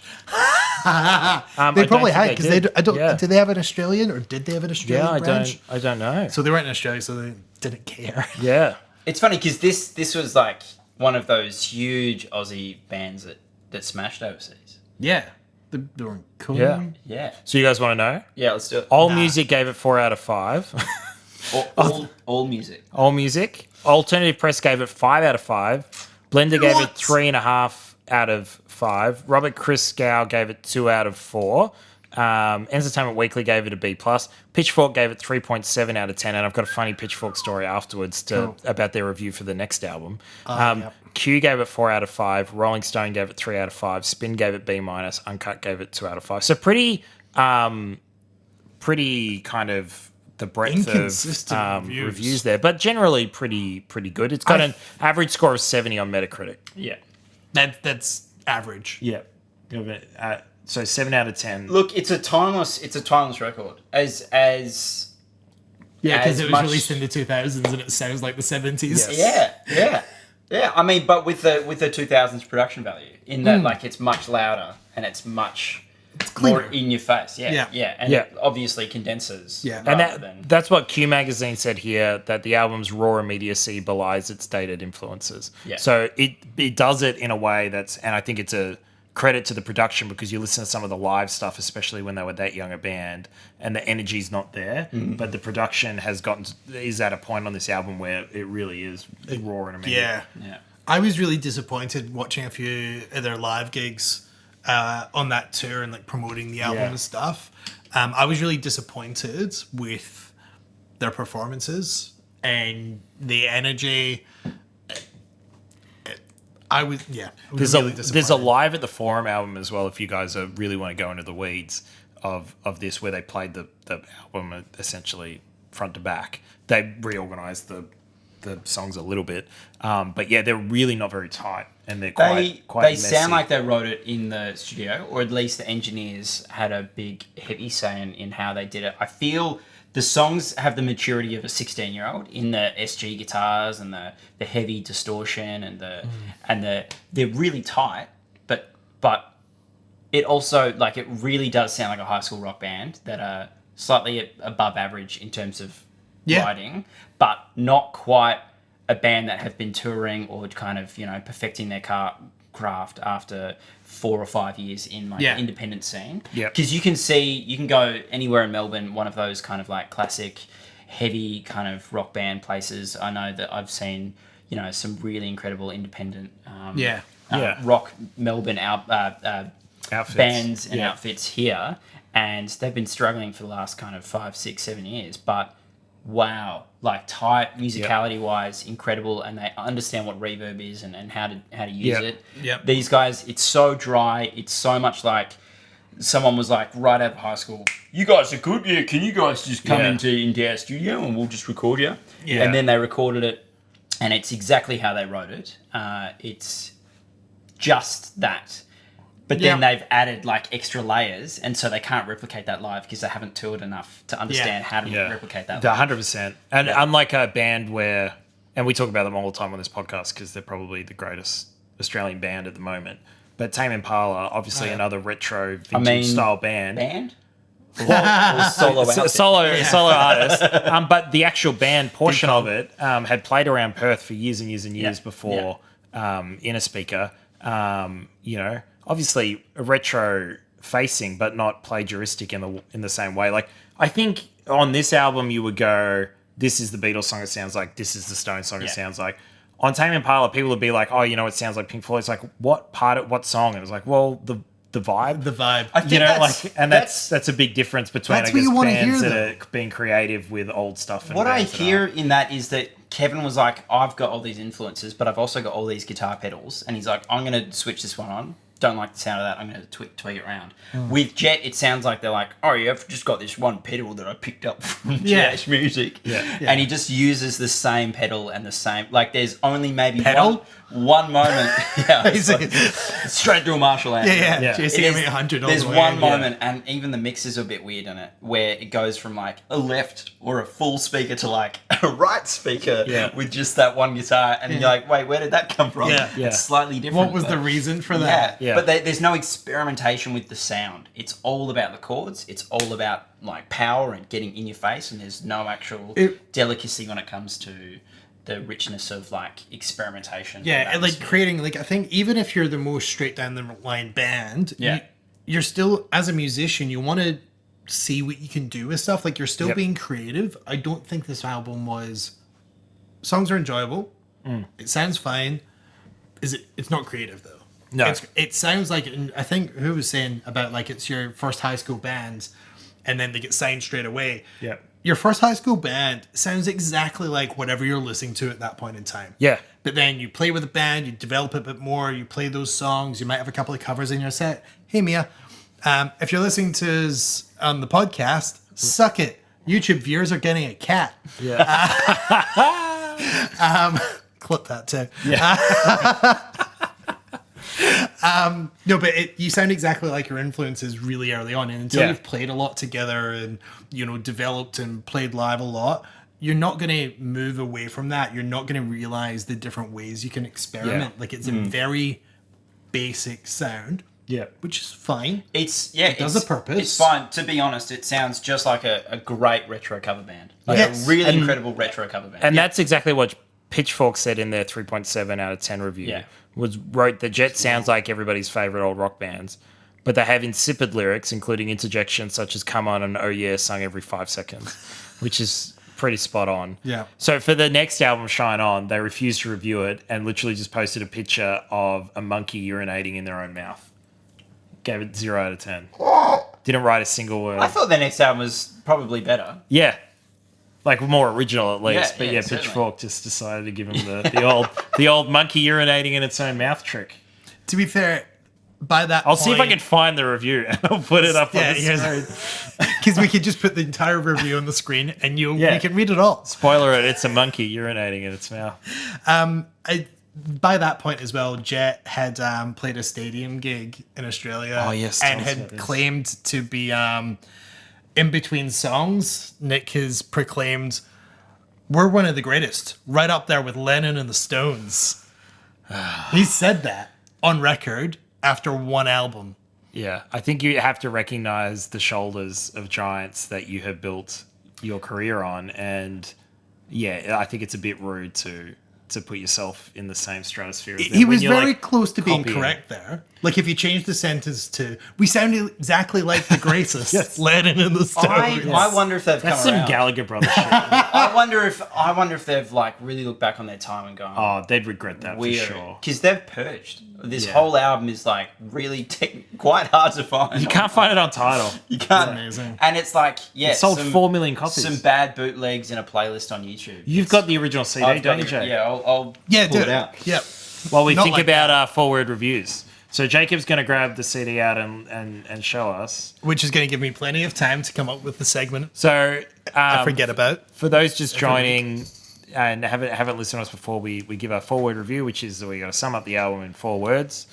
They probably had, because they don't. Did they have an Australian, or did they have an Australian branch? I don't know. So they weren't in Australia, so they didn't care. Yeah. It's funny because this was like one of those huge Aussie bands that smashed overseas. Yeah. They weren't cool. Yeah. So you guys want to know? Yeah, let's do it. All Music gave it 4 out of 5. All music. All music. Alternative Press gave it 5 out of 5. Blender gave it 3.5 out of 5. Robert Christgau gave it 2 out of 4. Entertainment Weekly gave it a B+. Pitchfork gave it 3.7 out of 10, and I've got a funny Pitchfork story afterwards about their review for the next album. Q gave it 4 out of 5. Rolling Stone gave it 3 out of 5. Spin gave it B-. Uncut gave it 2 out of 5. So pretty kind of the breadth of reviews there, but generally pretty good. It's got an average score of 70 on Metacritic. Yeah. That's average. Yeah. So 7 out of 10. Look, it's a timeless record. As because it was released in the 2000s and it sounds like the 70s. Yeah. I mean, but with the 2000s production value, in that like it's much louder and it's much more in your face. And it obviously condenses. Yeah, and that's what Q Magazine said here, that the album's raw immediacy belies its dated influences. Yeah. So it does it in a way and I think it's a credit to the production, because you listen to some of the live stuff, especially when they were that young a band, and the energy's not there, but the production is at a point on this album where it really is raw and immediate. Yeah. I was really disappointed watching a few of their live gigs on that tour and like promoting the album and stuff. I was really disappointed with their performances and the energy. There's a live at the Forum album as well, if you guys really want to go into the weeds of this, where they played the album essentially front to back. They reorganized the songs a little bit, but yeah, they're really not very tight, and they're quite they messy. sound like they wrote it in the studio, or at least the engineers had a big heavy say in how they did it. I feel the songs have the maturity of a 16-year-old in the SG guitars and the heavy distortion and they're really tight, but it also, like, it really does sound like a high school rock band that are slightly above average in terms of writing, but not quite a band that have been touring or kind of, perfecting their craft after 4 or 5 years in the independent scene. Because you can go anywhere in Melbourne, one of those kind of like classic heavy kind of rock band places. I know that I've seen, some really incredible independent rock Melbourne outfits. Bands and outfits here, and they've been struggling for the last kind of 5, 6, 7 years, but wow, like tight musicality wise, incredible, and they understand what reverb is and how to use it. These guys, it's so dry, it's so much like someone was like, right out of high school, you guys are good, can you guys just come into our studio and we'll just record you? And then they recorded it, and it's exactly how they wrote it. It's just that. But then they've added like extra layers, and so they can't replicate that live because they haven't toured enough to understand how to replicate that live. 100%. And unlike a band where, and we talk about them all the time on this podcast because they're probably the greatest Australian band at the moment, but Tame Impala, obviously another retro vintage style band. Or solo outfit. Solo artist. But the actual band portion of it had played around Perth for years and years and years before Inner Speaker. Obviously retro facing, but not plagiaristic in the same way. Like, I think on this album you would go, this is the Beatles song it sounds like, this is the Stones song it sounds like. On Tame Impala, people would be like, oh, it sounds like Pink Floyd. It's like, what song? And it's like, well, the vibe. The vibe. I think that's a big difference between, I guess, bands that are being creative with old stuff. And what I hear in that is that Kevin was like, I've got all these influences, but I've also got all these guitar pedals. And he's like, I'm going to switch this one on. Don't like the sound of that. I'm going to tweak it around. With Jet, it sounds like they're like, oh, yeah, I've just got this one pedal that I picked up from Jet's music. And he just uses the same pedal and the same, like, there's only maybe one moment. Straight through a Marshall amp. JCM 800 There's one moment, and even the mix is a bit weird in it, where it goes from like a left or a full speaker to like a right speaker with just that one guitar. And you're like, wait, where did that come from? It's slightly different. What was the reason for that? But there's no experimentation with the sound. It's all about the chords. It's all about like power and getting in your face, and there's no actual delicacy when it comes to the richness of like experimentation. And like creating, like, I think even if you're the most straight down the line band, you're still, as a musician, you want to see what you can do with stuff. Like, you're still being creative. I don't think this album was... Songs are enjoyable. It sounds fine. It's not creative, though. No. It sounds like... I think who was saying about, like, it's your first high school band, and then they get signed straight away. Yeah. Your first high school band sounds exactly like whatever you're listening to at that point in time. Yeah. But then you play with a band, you develop it a bit more, you play those songs, you might have a couple of covers in your set. Hey, Mia, if you're listening to us on the podcast, suck it. YouTube viewers are getting a cat. Yeah. Clip that too. Yeah. No, but you sound exactly like your influences really early on. And until Yeah. you've played a lot together and, developed and played live a lot, you're not going to move away from that. You're not going to realize the different ways you can experiment. Yeah. Like, it's a very basic sound. Yeah. Which is fine. It does a purpose. It's fine. To be honest, it sounds just like a great retro cover band. Like Yes. a really incredible retro cover band. And that's exactly what Pitchfork said in their 3.7 out of 10 review. Yeah. Wrote the Jet sounds like everybody's favorite old rock bands, but they have insipid lyrics, including interjections such as "Come on" and "Oh yeah," sung every 5 seconds, which is pretty spot on. Yeah. So for the next album, Shine On, they refused to review it and literally just posted a picture of a monkey urinating in their own mouth. Gave it 0 out of 10. Didn't write a single word. I thought their next album was probably better. Yeah. Like more original at least. Yeah, But yeah, yeah, certainly. Pitchfork just decided to give him the old monkey urinating in its own mouth trick. To be fair, by that I'll see if I can find the review and I'll put it up on the screen. Because we could just put the entire review on the screen and you can read it all. Spoiler it, it's a monkey urinating in its mouth. By that point as well, Jet had played a stadium gig in Australia. Oh, yes, and tell us about had this. claimed to be in between songs. Nick has proclaimed, "We're one of the greatest, right up there with Lennon and the Stones." He said that on record after one album. Yeah, I think you have to recognize the shoulders of giants that you have built your career on. And yeah, I think it's a bit rude to put yourself in the same stratosphere as them. He when was you're, very like, close to being copying. correct there. Like, if you change the sentence to, "We sounded exactly like the greatest, Yes. Lennon and the Stones." I wonder if they've That's come some around. Gallagher brothers shit. I wonder if they've like really looked back on their time and gone, Oh, they'd regret that weird, for sure. because they've purged. This Yeah. whole album is like really quite hard to find. You can't find it on Tidal. You can't. amazing. And it's like, yeah, It sold 4 million copies. Some bad bootlegs in a playlist on YouTube. You've got the original CD, I've don't got you, Jay? Yeah, I'll Yeah, pull dude. it out. Yeah. While we Not think like about forward reviews. So Jacob's going to grab the CD out and show us. Which is going to give me plenty of time to come up with the segment So I forget about. for those just joining and haven't listened to us before, we give our forward review, which is we got to sum up the album in 4 words.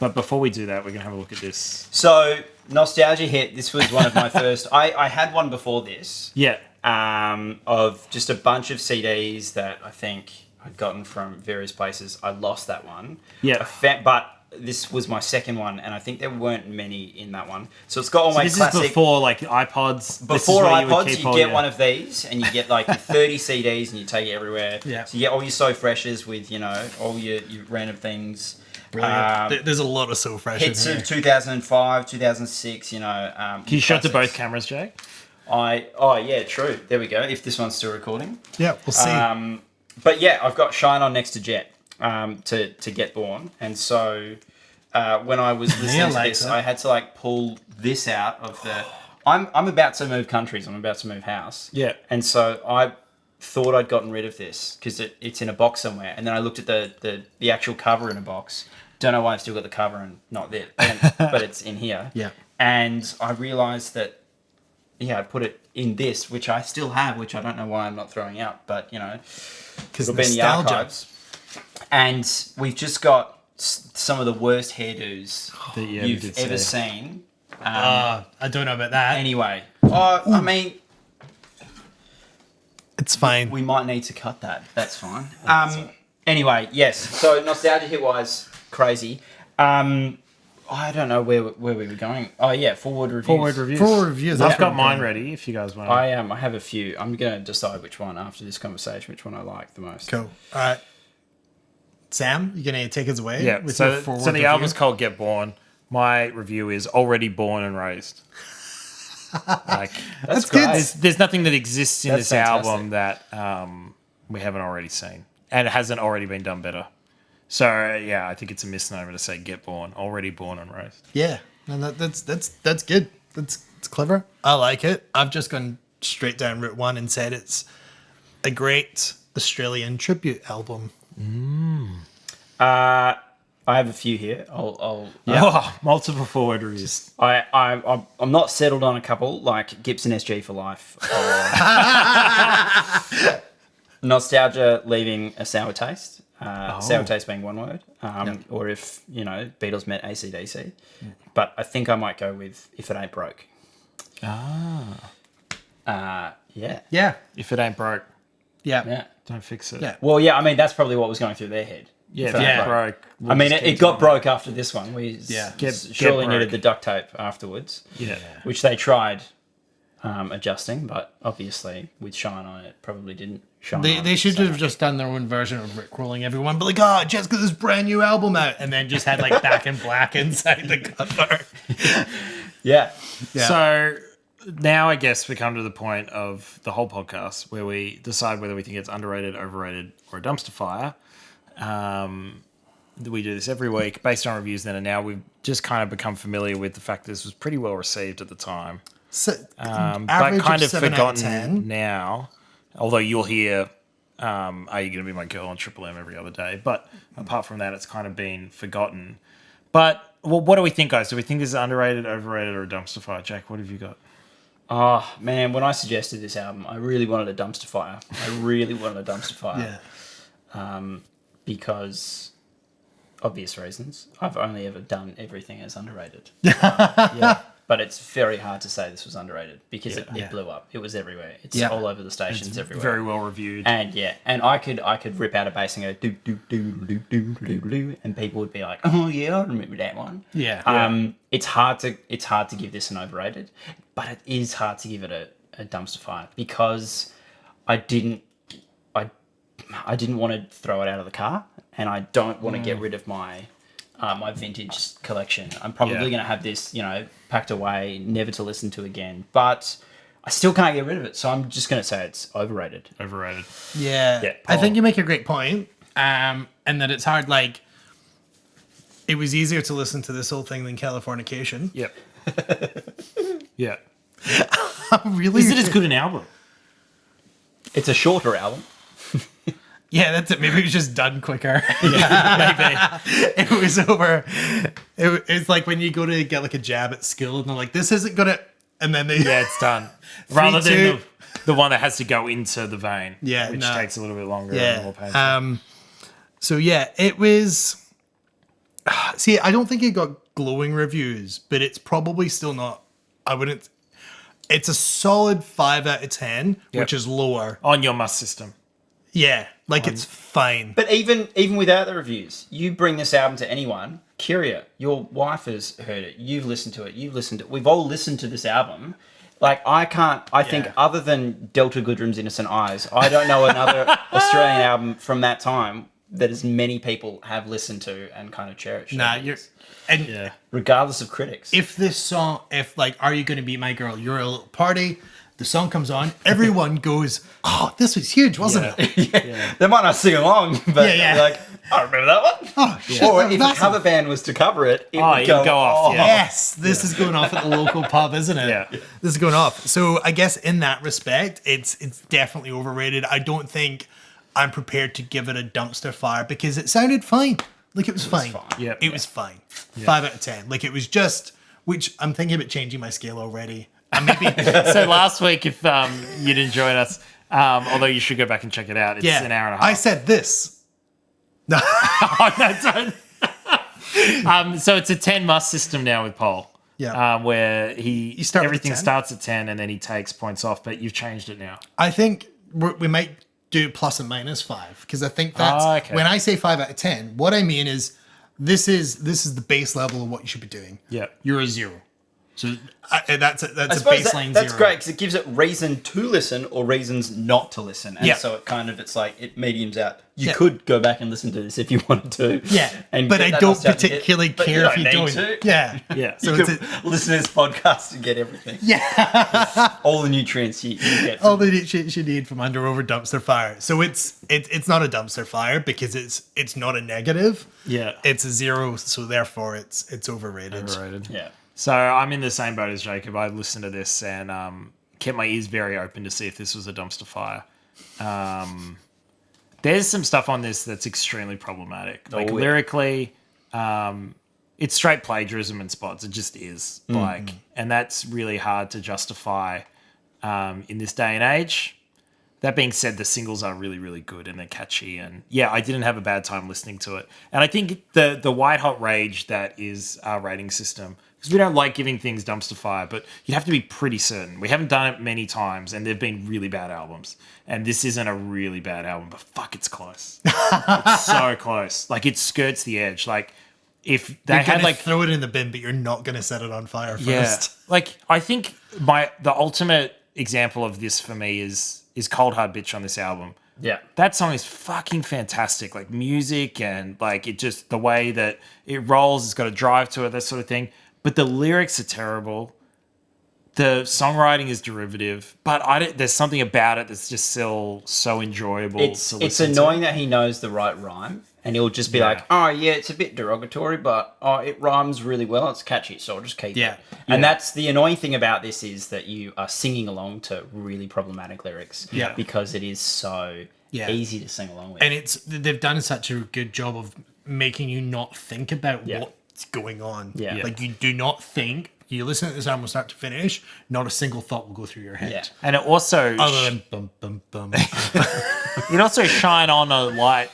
But before we do that, we're going to have a look at this. So, nostalgia hit. This was one of my first. I had one before this. Yeah. Of just a bunch of CDs that I think I'd gotten from various places. I lost that one. Yeah. But this was my second one, and I think there weren't many in that one. So it's got all my This classic. is before like iPods. This is Before where you would iPods, keep you all get your- one of these, and you get like your 30 CDs, and you take it everywhere. Yeah. So you get all your So Freshes with, all your random things. Brilliant. There's a lot of So Fresh in Hits here. of 2005, 2006, Can you shut to both cameras, Jay? Oh yeah, true. There we go. If this one's still recording. Yeah, we'll see. But yeah, I've got Shine On next to Jet to Get Born, and so when I was listening to this, I had to like pull this out of the. I'm about to move countries. I'm about to move house. Yeah. And so I thought I'd gotten rid of this because it's in a box somewhere, and then I looked at the actual cover in a box. Don't know why I've still got the cover and not there, but it's in here. Yeah. And I realised that. Yeah, I put it in this, which I still have, which I don't know why I'm not throwing out, but Because it'll be in the archives. And we've just got some of the worst hairdos That you you've did ever say. seen. I don't know about that. Anyway, I mean, It's fine. we might need to cut that. That's fine. Anyway, yes. So nostalgia hit wise, crazy. I don't know where we were going. Oh yeah, forward reviews. Forward reviews. Full reviews. I've got mine ready if you guys want. I have a few. I'm gonna decide which one after this conversation, which one I like the most. Cool. All right. Sam, you going to take us away? Yeah, with so your forward the review? album's called Get Born. My review is already born and raised. Like, That's good. there's nothing that exists in That's this album that we haven't already seen, and it hasn't already been done better. So yeah, I think it's a misnomer to say "get born," already born and raised. Yeah, and that's good. It's clever. I like it. I've just gone straight down Route 1 and said it's a great Australian tribute album. I have a few here. Multiple forward reviews. I'm not settled on a couple like Gibson SG for life. Or Nostalgia leaving a sour taste. Sour taste being one word. Or if Beatles met AC/DC. But I think I might go with If It Ain't Broke. Yeah. If it ain't broke, Yeah. don't fix it. Yeah. Well, yeah. I mean, that's probably what was going through their head. Yeah, If It Ain't Broke. broke. I mean, it got broke after this one. We Get surely broke. needed the duct tape afterwards. Yeah. Which they tried adjusting, but obviously with Shine on it, probably didn't shine. They should have just done their own version of Rickrolling everyone, but like, just got this brand new album out, and then just had like Back in Black inside the cover. Yeah. So now I guess we come to the point of the whole podcast where we decide whether we think it's underrated, overrated, or a dumpster fire. We do this every week based on reviews then, and now we've just kind of become familiar with the fact that this was pretty well received at the time. So, But average kind of 7 out of forgotten 10. now. Although you'll hear, are you going to be my girl on Triple M every other day? But apart from that, it's kind of been forgotten. But well, what do we think, guys? Do we think this is underrated, overrated, or a dumpster fire? Jack, what have you got? Oh, man, when I suggested this album, I really wanted a dumpster fire. Because obvious reasons. I've only ever done everything as underrated. But it's very hard to say this was underrated because it blew up. It was everywhere. It's all over the stations, It's everywhere. very well reviewed. And I could rip out a bass and go do do do do do do do, and people would be like, "Oh yeah, I remember that one." Yeah. It's hard to give this an overrated, but it is hard to give it a dumpster fire because I didn't want to throw it out of the car, and I don't want to get rid of my my vintage collection. I'm probably going to have this, packed away, never to listen to again. But I still can't get rid of it, so I'm just going to say it's overrated. Overrated. Yeah. I think you make a great point, and that it's hard. Like, it was easier to listen to this whole thing than Californication. Yep. Yeah. Really? Is it as good an album? It's a shorter album. Yeah, that's it. Maybe it was just done quicker. Yeah, maybe. It was over. It's like when you go to get like a jab at skill and they're like, this isn't gonna, and then they... Yeah, it's done. Rather than the one that has to go into the vein. Yeah, which takes a little bit longer Yeah. and more painful. So yeah, it was... See, I don't think it got glowing reviews, but it's probably still not... I wouldn't... It's a solid 5 out of 10, which is lower. On your must system. Yeah, like it's fine. But even without the reviews, you bring this album to anyone, Kyria, your wife has heard it, you've listened to it, we've all listened to this album. Like, I think other than Delta Goodrum's Innocent Eyes, I don't know another Australian album from that time that as many people have listened to and kind of cherished. Regardless of critics. If this song, Are You Gonna Be My Girl, You're a Little Party, the song comes on, everyone goes, oh, this was huge, wasn't it? They might not sing along, but they're like, I remember that one. Oh, shit. Or if a cover band was to cover it, it would go off. Yeah. Yes, this is going off at the local pub, isn't it? Yeah. This is going off. So I guess in that respect, it's definitely overrated. I don't think I'm prepared to give it a dumpster fire because it sounded fine. Like, it was fine. Yep. It was fine. 5 out of 10. Like, it was just, which I'm thinking about changing my scale already. And maybe... So last week, if you didn't join us, although you should go back and check it out, it's an hour and a half. I said this. No. So it's a 10 must system now with Paul. Yeah. Where everything at 10. starts at 10 and then he takes points off, but you've changed it now. I think we might do plus and minus 5 because I think that's when I say 5 out of 10, what I mean is this is the base level of what you should be doing. Yeah. You're a 0. So that's I a suppose baseline that's zero. great because it gives it reason to listen or reasons not to listen, and Yeah. so it's like it mediums out. You Yeah. could go back and listen to this if you wanted to. Yeah, and but get I that don't nostalgia hit, particularly but care if you need don't. to. Yeah, Yeah. So You it's could listen to this podcast and get everything. yeah, All the nutrients you get. all the shit you need from Under Over Dumpster Fire. So it's not a dumpster fire because it's not a negative. Yeah. It's a zero, so therefore it's overrated. Overrated. Yeah. So I'm in the same boat as Jacob. I listened to this and kept my ears very open to see if this was a dumpster fire. There's some stuff on this that's extremely problematic. Like lyrically, it's straight plagiarism in spots. It just is. And that's really hard to justify in this day and age. That being said, the singles are really, really good and they're catchy. And yeah, I didn't have a bad time listening to it. And I think the white hot rage that is our rating system, because we don't like giving things dumpster fire, but you have to be pretty certain. We haven't done it many times and they've been really bad albums. And this isn't a really bad album, but fuck, it's close. It's so close. Like it skirts the edge. Like if they had like throw it in the bin, but you're not gonna set it on fire first. yeah, like I think the ultimate example of this for me is Cold Hard Bitch on this album. Yeah. That song is fucking fantastic. Like music and like it just the way that it rolls, it's got a drive to it, that sort of thing. But the lyrics are terrible. The songwriting is derivative, but there's something about it that's just still so enjoyable. It's annoying that he knows the right rhyme, and he'll just be like, "Oh yeah, it's a bit derogatory, but it rhymes really well. It's catchy, so I'll just keep it." And that's the annoying thing about this is that you are singing along to really problematic lyrics, because it is so easy to sing along with. And they've done such a good job of making you not think about what's going on. Yeah. Like you do not think. You listen to this album start to finish, not a single thought will go through your head. Yeah. And it also Other than bum bum bum. it also shine on a light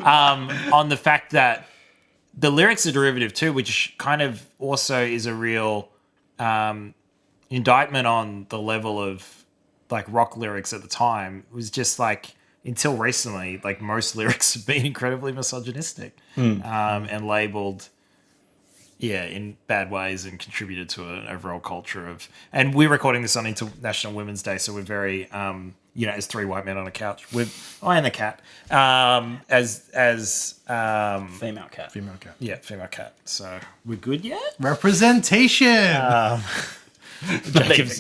on the fact that the lyrics are derivative too, which kind of also is a real indictment on the level of like rock lyrics at the time. It was just like until recently, like most lyrics have been incredibly misogynistic and labeled in bad ways and contributed to an overall culture of. And we're recording this on International Women's Day, so we're very, as three white men on a couch with and the cat, as Female cat. yeah, female cat. So we're good, yeah. Representation.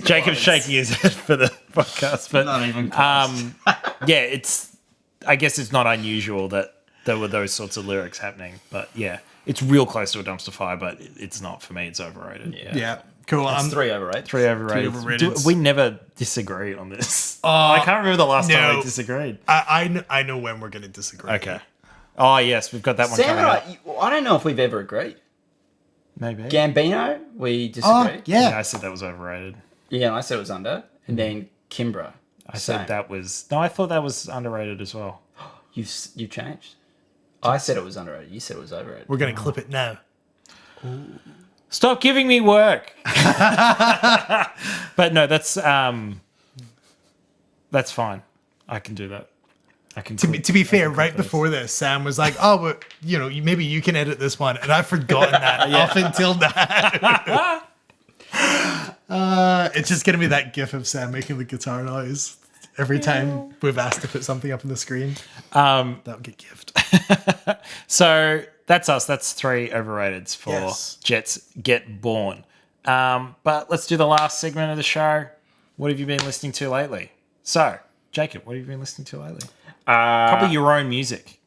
Jacob's shaking his head for the podcast, but Not even close. I guess it's not unusual that there were those sorts of lyrics happening, but yeah. It's real close to a dumpster fire, but it's not for me. It's overrated. Yeah. Cool. That's three overrated. Three overrated. overrated. We never disagree on this. I can't remember the last time we disagreed. I know when we're going to disagree. Okay. Oh, yes. We've got that one Sam coming and up. I don't know if we've ever agreed. Maybe. Gambino, we disagreed. Yeah, I said that was overrated. Yeah, and I said it was under. And then Kimbra. I said that was... No, I thought that was underrated as well. You've changed? I said it was underrated. You said it was overrated. We're going to clip it now. Stop giving me work. But no, that's fine. I can do that. I can. To be fair, right before this, Sam was like, "Oh, but maybe you can edit this one," and I've forgotten that up until now. It's just gonna be that gif of Sam making the guitar noise every time we've asked to put something up on the screen. That'll get gifted. So that's us. That's three overrateds for Jets Get Born. But let's do the last segment of the show. What have you been listening to lately? So, Jacob, what have you been listening to lately? Probably your own music.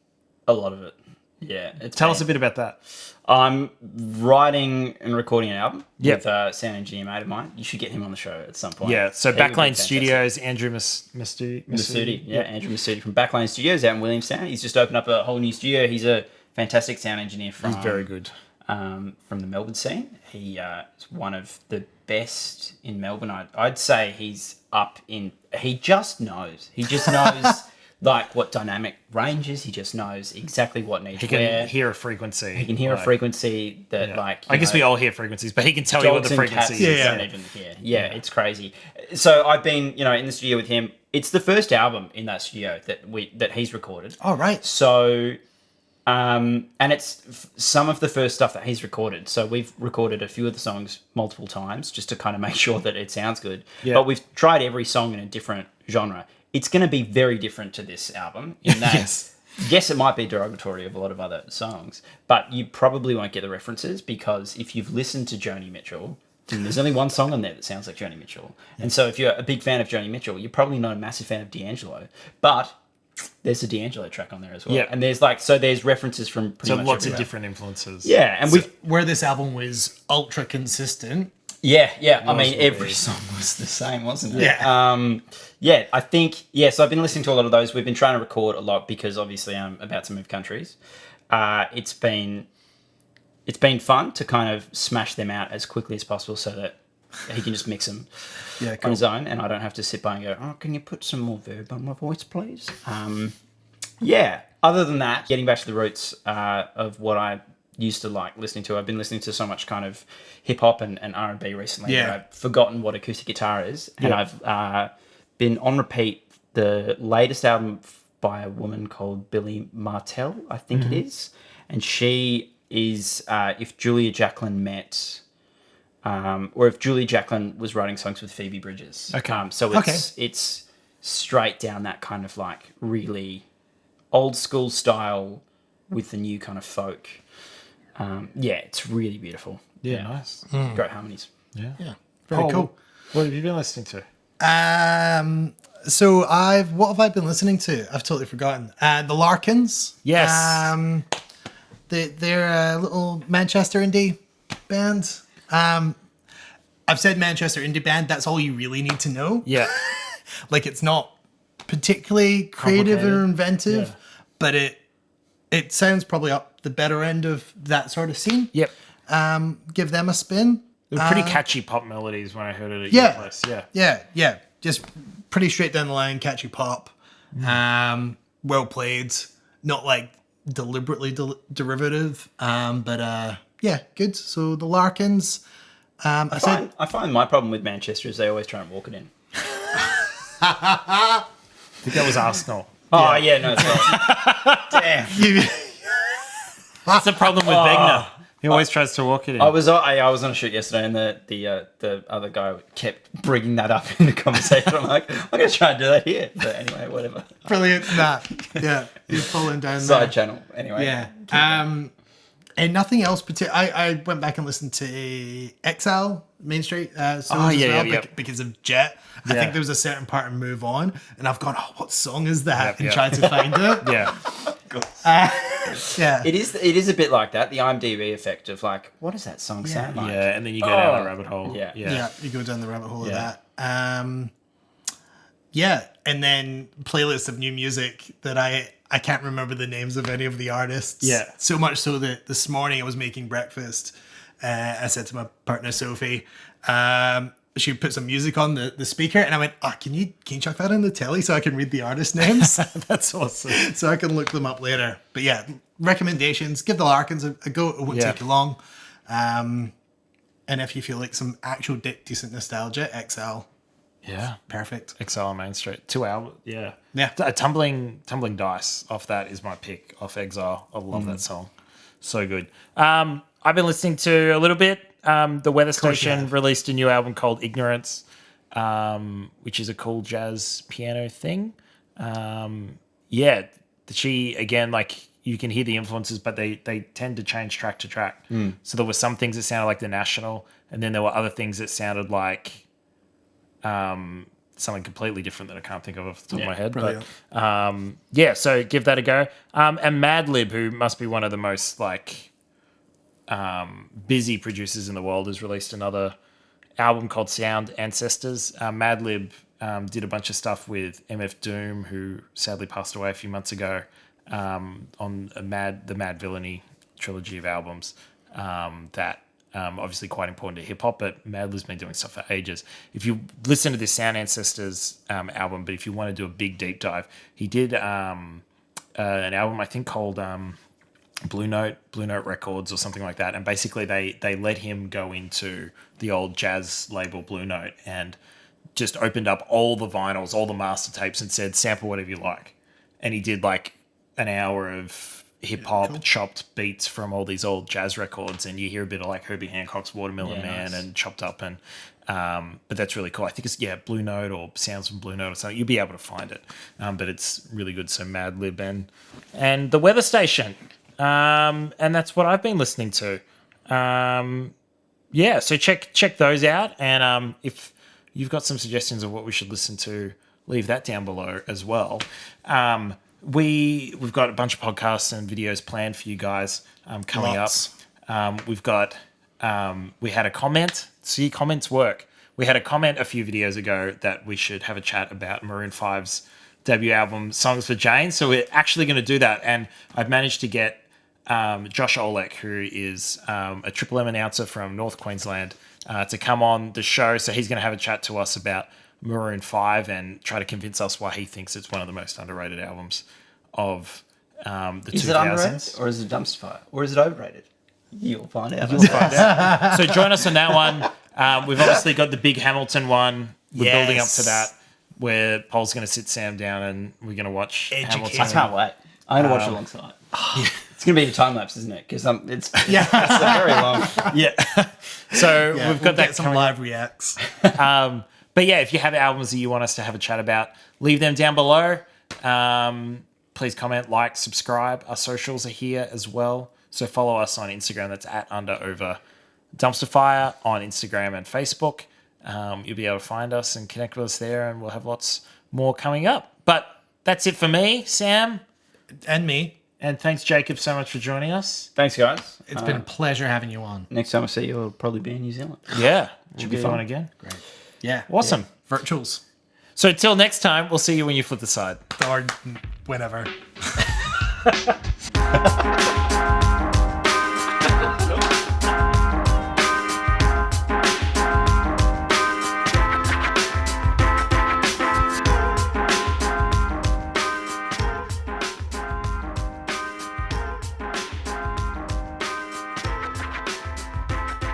A lot of it. Yeah. Tell us a bit about that. I'm writing and recording an album Yep. with a sound engineer mate of mine. You should get him on the show at some point. Yeah, so He would be Backlane fantastic. Studios, Andrew Masudi. Yeah, Andrew Masudi from Backline Studios out in Williamstown. He's just opened up a whole new studio. He's a fantastic sound engineer from He's very good. From the Melbourne scene. He is one of the best in Melbourne. I'd say he's up in... He just knows. He just knows like what dynamic range is. He just knows exactly what needs He where. can hear a frequency. He can hear a frequency that I guess we all hear frequencies, but he can tell you what the dogs and frequency cats is. don't even hear. Yeah, it's crazy. So I've been, in the studio with him. It's the first album in that studio that he's recorded. All right. So And it's some of the first stuff that he's recorded. So we've recorded a few of the songs multiple times just to kind of make sure that it sounds good. Yeah. But we've tried every song in a different genre. It's going to be very different to this album in that, yes, it might be derogatory of a lot of other songs, but you probably won't get the references because if you've listened to Joni Mitchell, then there's only one song on there that sounds like Joni Mitchell. And so if you're a big fan of Joni Mitchell, you're probably not a massive fan of D'Angelo, but there's a D'Angelo track on there as well. Yeah. And there's there's references from pretty much lots everywhere. of different influences. Yeah, and where this album was ultra consistent. Yeah. I mean, every song was the same, wasn't it? Yeah. I think, so I've been listening to a lot of those. We've been trying to record a lot because obviously I'm about to move countries. It's been fun to kind of smash them out as quickly as possible so that he can just mix them on his own and I don't have to sit by and go, can you put some more verb on my voice, please? Other than that, getting back to the roots of what I used to like listening to, I've been listening to so much kind of hip-hop and R&B recently that I've forgotten what acoustic guitar is. And I've been on repeat the latest album by a woman called Billy Martell, I think it is. And she is, if Julia Jacklin met... or if Julia Jacklin was writing songs with Phoebe Bridgers. Okay. So it's straight down that kind of like really old school style with the new kind of folk. It's really beautiful. Yeah, nice. Great harmonies. Yeah. Very cool. What have you been listening to? So what have I been listening to? I've totally forgotten. The Larkins. Yes. They're a little Manchester indie band. I've said Manchester indie band. That's all you really need to know. Yeah. Like it's not particularly creative or inventive, but it sounds probably up the better end of that sort of scene. Yep. Give them a spin. They were pretty catchy pop melodies when I heard it at your place. Yeah. Just pretty straight down the line, catchy pop. Well played. Not like deliberately derivative. But good. So the Larkins. I find my problem with Manchester is they always try and walk it in. I think that was Arsenal. Oh, no, it's not. Damn. That's the problem with Wegner. He always tries to walk it in. I was on a shoot yesterday, and the other guy kept bringing that up in the conversation. I'm like, I'm going to try and do that here. But anyway, whatever. Brilliant. You're falling down Side channel. Anyway. Yeah. And nothing else. I went back and listened to Exile Main Street because of Jet. I think there was a certain part in Move On, and I've gone, what song is that? And tried to find it. It is a bit like that. The IMDb effect of like, what does that song sound like? Yeah, and then you go down the rabbit hole. Yeah, you go down the rabbit hole of that. And then playlists of new music that I can't remember the names of any of the artists. Yeah. So much so that this morning I was making breakfast. I said to my partner Sophie, she put some music on the speaker, and I went, can you chuck that on the telly so I can read the artist names? That's awesome. So I can look them up later. But recommendations. Give the Larkins a go. It won't take you long. And if you feel like some actual decent nostalgia, XL. Yeah. Perfect. Exile on Main Street. 2 hours. Yeah. Yeah. A tumbling dice off that is my pick off Exile. I love that song. So good. I've been listening to a little bit. The Weather Station released a new album called Ignorance, which is a cool jazz piano thing. She, again, like you can hear the influences, but they tend to change track to track. So there were some things that sounded like The National, and then there were other things that sounded like something completely different that I can't think of off the top of my head. Brilliant. But so give that a go. And Madlib, who must be one of the most like busy producers in the world, has released another album called Sound Ancestors. Madlib did a bunch of stuff with MF Doom, who sadly passed away a few months ago, on the Mad Villainy trilogy of albums that obviously quite important to hip-hop, but Madlib's been doing stuff for ages. If you listen to this Sound Ancestors album, but if you want to do a big deep dive, he did an album I think called Blue Note Records or something like that, and basically they let him go into the old jazz label Blue Note and just opened up all the vinyls, all the master tapes, and said sample whatever you like. And he did like an hour of hip hop chopped beats from all these old jazz records, and you hear a bit of like Herbie Hancock's Watermelon Man and chopped up, and but that's really cool. I think it's Blue Note or sounds from Blue Note or something. You'll be able to find it, but it's really good. So Mad Lib and The Weather Station, and that's what I've been listening to. So check those out, and if you've got some suggestions of what we should listen to, leave that down below as well. We've got a bunch of podcasts and videos planned for you guys coming up. We've got we had a comment. See, comments work. We had a comment a few videos ago that we should have a chat about Maroon 5's debut album, Songs for Jane. So we're actually going to do that, and I've managed to get Josh Olek, who is a Triple M announcer from North Queensland, to come on the show. So he's going to have a chat to us about Maroon 5 and try to convince us why he thinks it's one of the most underrated albums of the 2000s. Is it underrated, or is it dumpster fire, or is it overrated? You'll find out. So join us on that one. We've obviously got the big Hamilton one. We're building up to that, where Paul's going to sit Sam down and we're going to watch Hamilton. I can't wait. I'm going to watch it alongside. It's going to be a time lapse, isn't it? Because it's very long. So we've got that some live reacts. But yeah, if you have albums that you want us to have a chat about, leave them down below. Please comment, like, subscribe. Our socials are here as well. So follow us on Instagram. That's at @underoverdumpsterfire on Instagram and Facebook. You'll be able to find us and connect with us there, and we'll have lots more coming up. But that's it for me, Sam. And me. And thanks, Jacob, so much for joining us. Thanks, guys. It's been a pleasure having you on. Next time I see you, I'll probably be in New Zealand. Yeah. Should be fun again. Great. Yeah. Awesome. Yeah. Virtuals. So till next time, we'll see you when you flip the side. Or whenever.